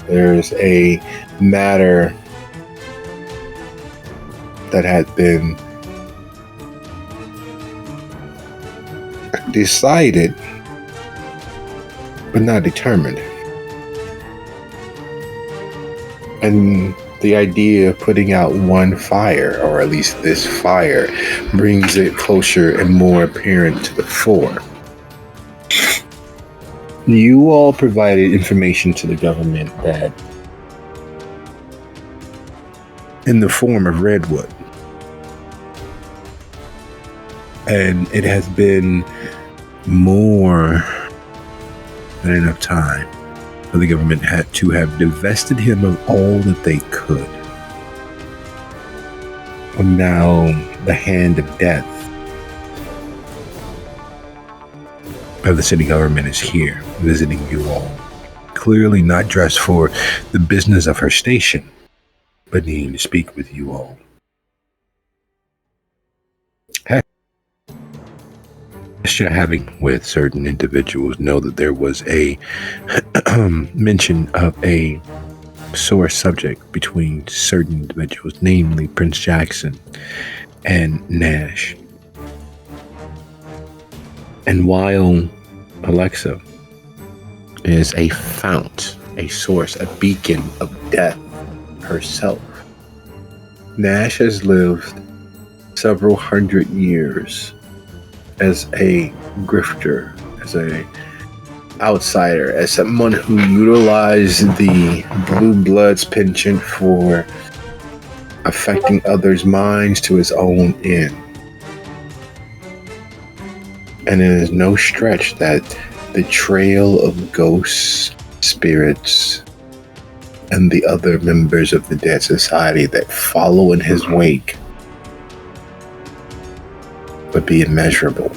A: There's a matter that had been decided but not determined. And the idea of putting out one fire, or at least this fire, brings it closer and more apparent to the fore. You all provided information to the government that, in the form of redwood, and it has been more than enough time for the government had to have divested him of all that they could. And now the hand of death of the city government is here, visiting you all. Clearly not dressed for the business of her station, but needing to speak with you all. Having with certain individuals know that there was a mention of a sore subject between certain individuals, namely Prince Jackson and Nash. And while Alexa is a fount, a source, a beacon of death herself, Nash has lived several hundred years as a grifter, as a outsider, as someone who utilized the Blue Bloods penchant for affecting others' minds to his own end. And it is no stretch that the trail of ghosts, spirits, and the other members of the Dead Society that follow in his wake would be immeasurable.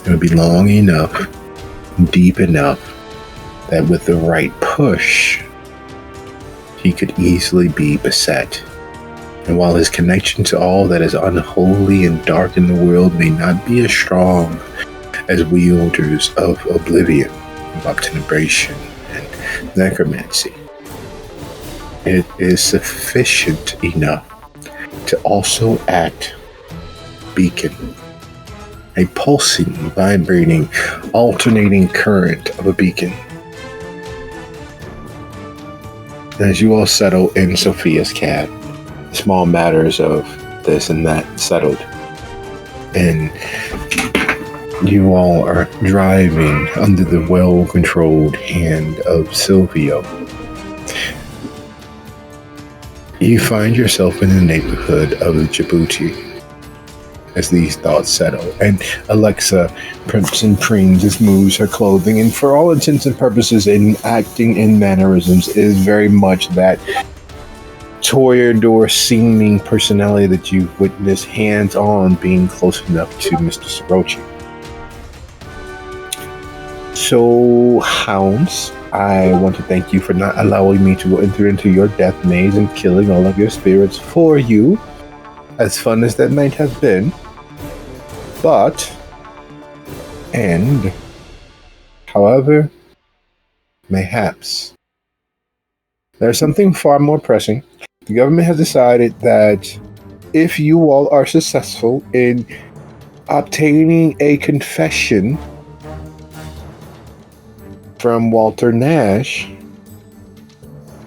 A: It would be long enough, deep enough, that with the right push, he could easily be beset. And while his connection to all that is unholy and dark in the world may not be as strong as wielders of oblivion, of obtenebration, and necromancy, it is sufficient enough to also act beacon, a pulsing, vibrating, alternating current of a beacon. As you all settle in Sophia's cab, small matters of this and that settled, and you all are driving under the well-controlled hand of Silvio. You find yourself in the neighborhood of Djibouti as these thoughts settle, and Alexa primps and preens as moves her clothing, and for all intents and purposes in acting in mannerisms is very much that toreador seeming personality that you've witnessed hands-on being close enough to Mr. Sorochi. So, Hounds, I want to thank you for not allowing me to enter into your death maze and killing all of your spirits for you, as fun as that night has been. But, and, however, mayhaps, there's something far more pressing. The government has decided that if you all are successful in obtaining a confession from Walter Nash,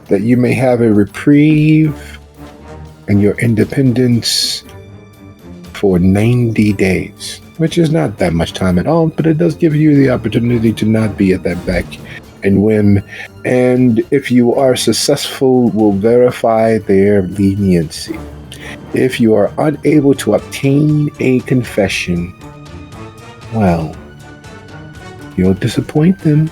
A: that you may have a reprieve and your independence for 90 days, which is not that much time at all, but it does give you the opportunity to not be at that beck and whim. And if you are successful, will verify their leniency. If you are unable to obtain a confession, well, you'll disappoint them.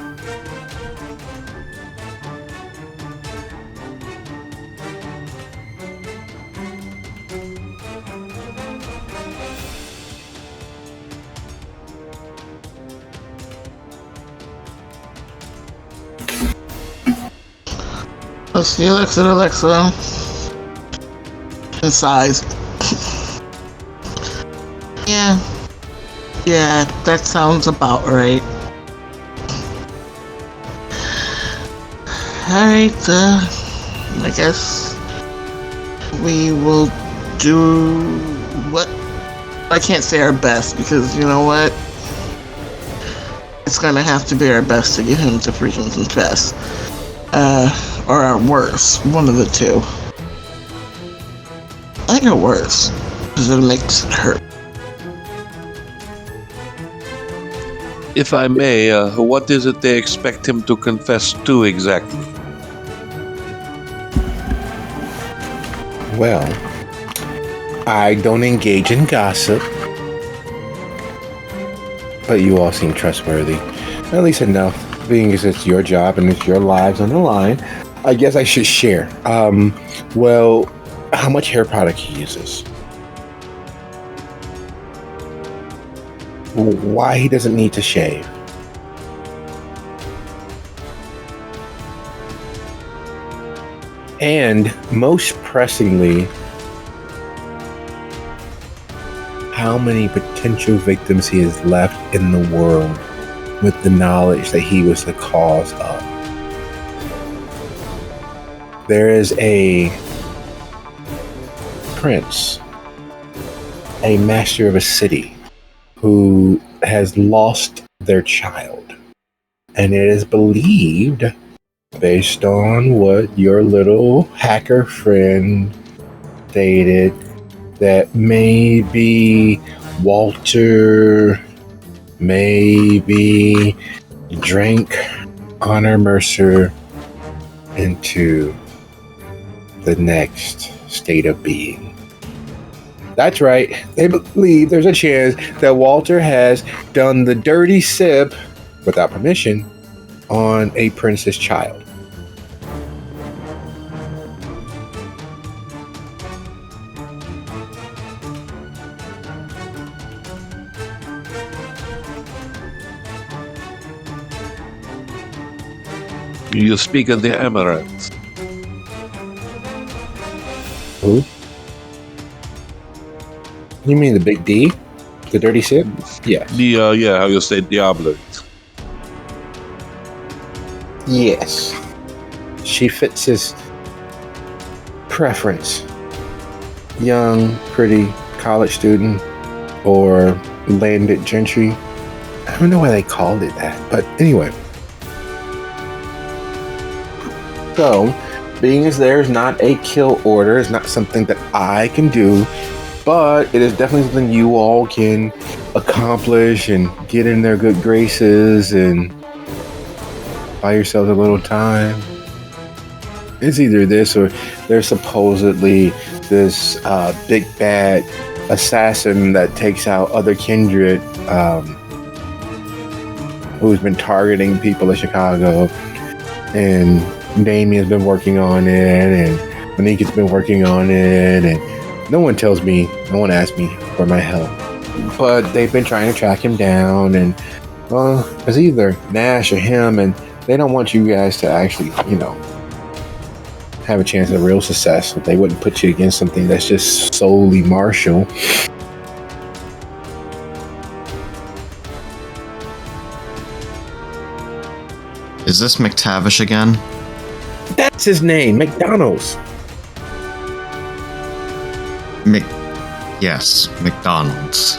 F: Let's see, Alexa. And sighs. Yeah, that sounds about right. Alright, I guess we will do what I can't say our best because you know what? It's gonna have to be our best to get him to freaking confess. Or our worst, one of the two. I think our worst, because it makes it hurt.
C: If I may, what is it they expect him to confess to exactly?
A: Well, I don't engage in gossip, but you all seem trustworthy. At least enough, being as it's your job and it's your lives on the line. I guess I should share. Well, how much hair product he uses. Why he doesn't need to shave. And most pressingly, how many potential victims he has left in the world with the knowledge that he was the cause of. There is a prince, a master of a city, who has lost their child. And it is believed, based on what your little hacker friend stated, that maybe Walter maybe drank Honor Mercer into the next state of being. That's right. They believe there's a chance that Walter has done the dirty sip without permission on a prince's child.
C: You speak of the Amaranth.
A: Who? You mean the big D? The dirty sip? Yes.
C: Yeah, how you say Diablo.
A: Yes. She fits his preference. Young, pretty, college student, or landed gentry. I don't know why they called it that, but anyway. So, being as there is not a kill order, it's not something that I can do, but it is definitely something you all can accomplish and get in their good graces and buy yourselves a little time. It's either this or there's supposedly this big bad assassin that takes out other kindred who's been targeting people in Chicago, and Damien's been working on it, and Monique has been working on it, and no one asks me for my help. But they've been trying to track him down, and well, it's either Nash or him, and they don't want you guys to actually, have a chance at real success. They wouldn't put you against something that's just solely martial.
B: Is this McTavish again?
A: That's his name, McDonald's.
B: Yes, McDonald's.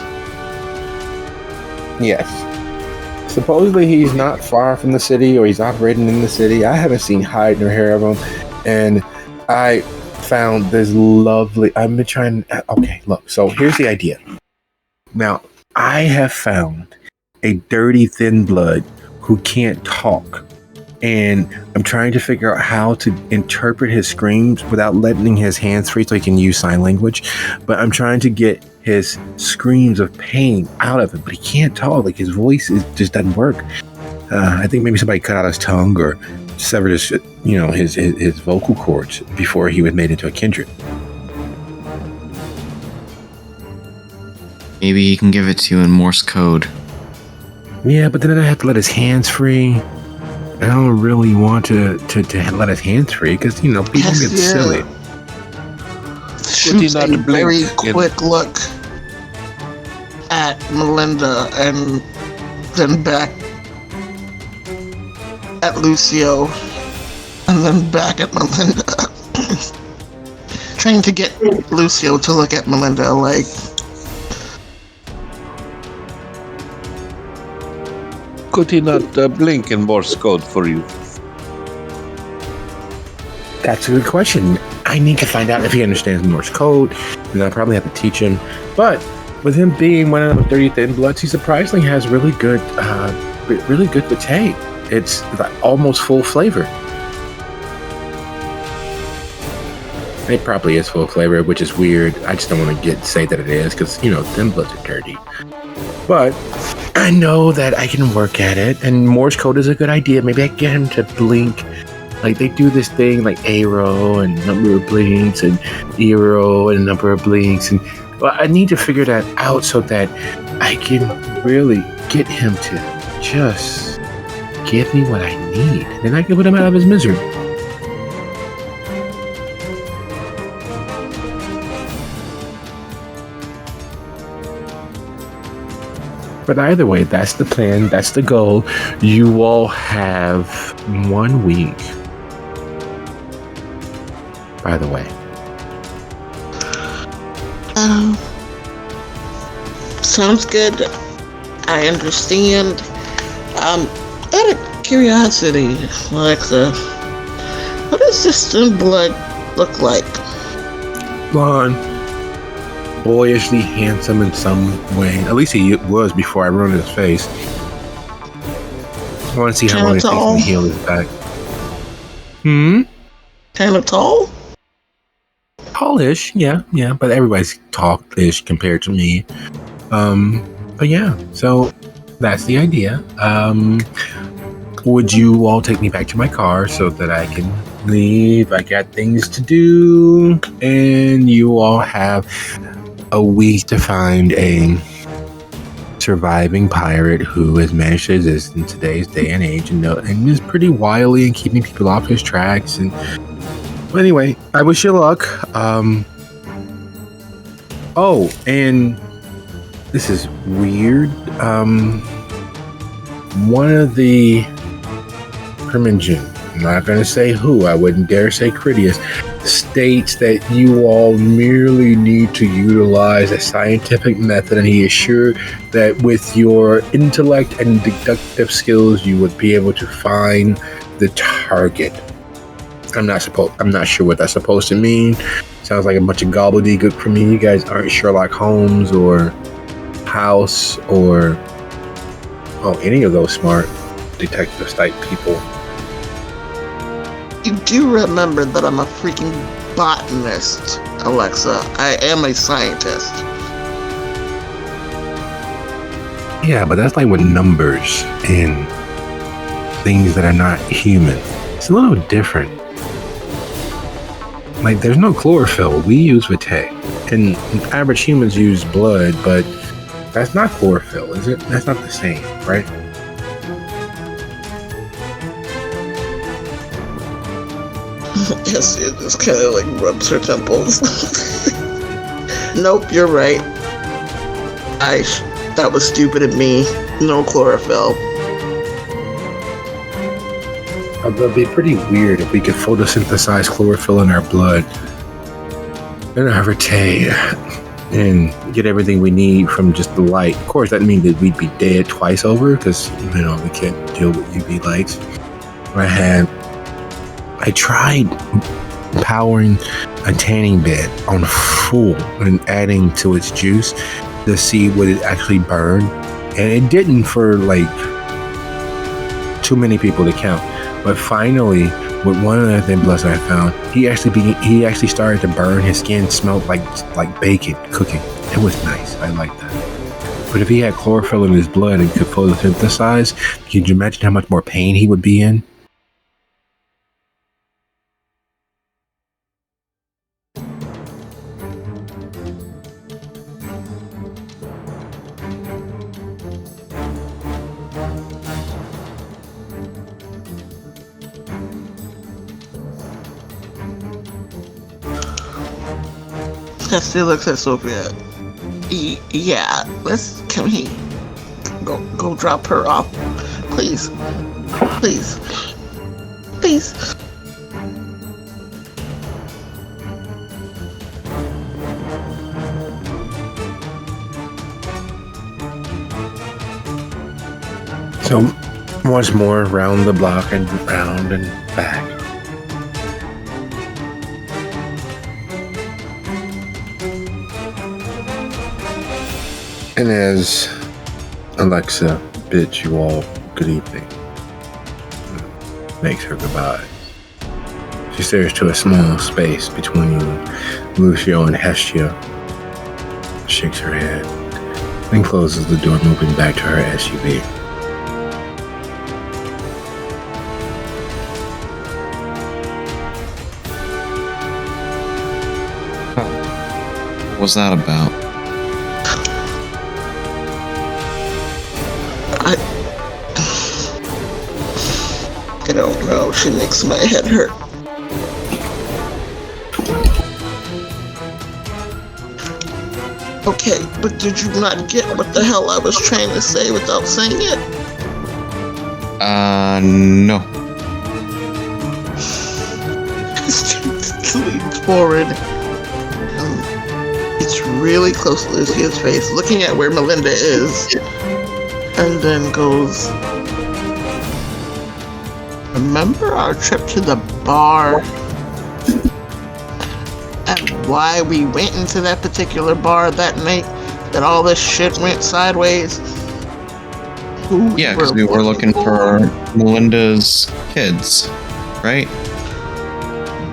A: Yes. Supposedly he's not far from the city, or he's operating in the city. I haven't seen hide nor hair of him. And I found this lovely... Okay, look. So here's the idea. Now, I have found a dirty thin blood who can't talk. And I'm trying to figure out how to interpret his screams without letting his hands free so he can use sign language. But I'm trying to get his screams of pain out of him. But he can't talk. Like, his voice just doesn't work. I think maybe somebody cut out his tongue or severed his vocal cords before he was made into a kindred.
B: Maybe he can give it to you in Morse code.
A: Yeah, but then I have to let his hands free. I don't really want to let his hands free because, people get silly.
F: Shoots a very quick look at Melinda and then back at Lucio and then back at Melinda. Trying to get Lucio to look at Melinda like,
C: Could he not blink in Morse code for you?
A: That's a good question. I need to find out if he understands Morse code, and I'll probably have to teach him. But with him being one of the 30 Thin Bloods, he surprisingly has really good vitae. It's almost full flavor. It probably is full flavor, which is weird. I just don't want to say that it is, because, Thin Bloods are dirty. But I know that I can work at it, and Morse code is a good idea. Maybe I can get him to blink. Like, they do this thing like arrow and number of blinks and arrow and number of blinks. And I need to figure that out so that I can really get him to just give me what I need. And I can put him out of his misery. But either way, that's the plan. That's the goal. You all have 1 week. By the way.
F: sounds good. I understand. Out of curiosity, Alexa, what does this thin blood look like?
A: Blonde. Boyishly handsome in some way. At least he was before I ruined his face. I want to see how long it takes me to heal his back.
F: Kind of tall?
A: Tallish, yeah, but everybody's tallish compared to me. But yeah, so that's the idea. Would you all take me back to my car so that I can leave? I got things to do, and you all have a week to find a surviving pirate who has managed to exist in today's day and age and is pretty wily and keeping people off his tracks. And well, anyway, I wish you luck. Oh, and this is weird. One of the Primogen, I'm not going to say who, I wouldn't dare say Critias, states that you all merely need to utilize a scientific method, and he is sure that with your intellect and deductive skills, you would be able to find the target. I'm not sure what that's supposed to mean. Sounds like a bunch of gobbledygook for me. You guys aren't Sherlock Holmes or House or any of those smart detective type people.
F: You do remember that I'm a freaking botanist, Alexa. I am a scientist.
A: Yeah, but that's like with numbers and things that are not human. It's a little different. Like, there's no chlorophyll. We use vitae. And average humans use blood, but that's not chlorophyll, is it? That's not the same, right?
F: Yes, it just kind of like rubs her temples. Nope, you're right. That was stupid of me. No chlorophyll.
A: It would be pretty weird if we could photosynthesize chlorophyll in our blood and our vitae and get everything we need from just the light. Of course, that means that we'd be dead twice over because, we can't deal with UV lights. I tried powering a tanning bed on full and adding to its juice to see would it actually burn, and it didn't for like too many people to count. But finally, with one of the thin bloods I found, he actually started to burn. His skin smelled like bacon cooking. It was nice. I liked that. But if he had chlorophyll in his blood and could photosynthesize, can you imagine how much more pain he would be in?
F: Tessie looks at Sophia. Yeah, let's Can he go drop her off? Please. Please. Please.
A: So, once more, round the block and round and back. And as Alexa bids you all good evening, makes her goodbye, she stares to a small space between Lucio and Hestia, shakes her head, then closes the door, moving back to her SUV.
B: What was that about?
F: I don't know. She makes my head hurt. Okay, but did you not get what the hell I was trying to say without saying it?
B: No.
F: Leans forward. It's really close to Lucia's face, looking at where Melinda is, and then goes, remember our trip to the bar? And why we went into that particular bar that night? That all this shit went sideways?
B: Yeah, because we were looking for Melinda's kids, right?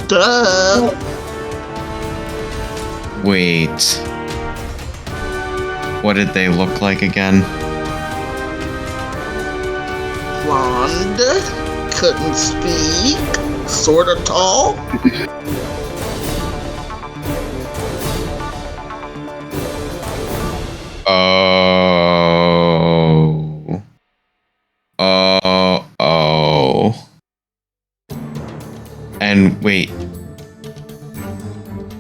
F: Duh!
B: Wait. What did they look like again?
F: Blonde, couldn't speak, sorta tall.
B: Oh. And wait.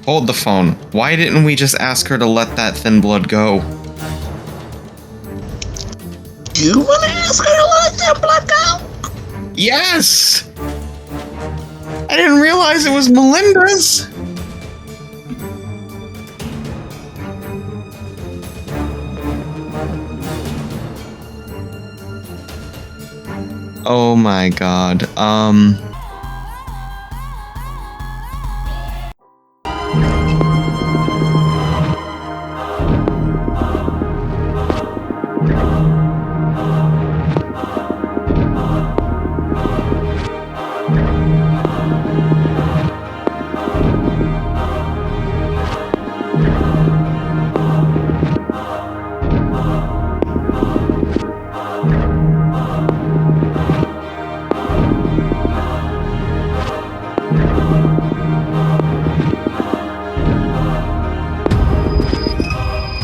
B: Hold the phone. Why didn't we just ask her to let that thin blood go?
F: You wanna ask her to let that blood go?
B: Yes! I didn't realize it was Melinda's! Oh my god.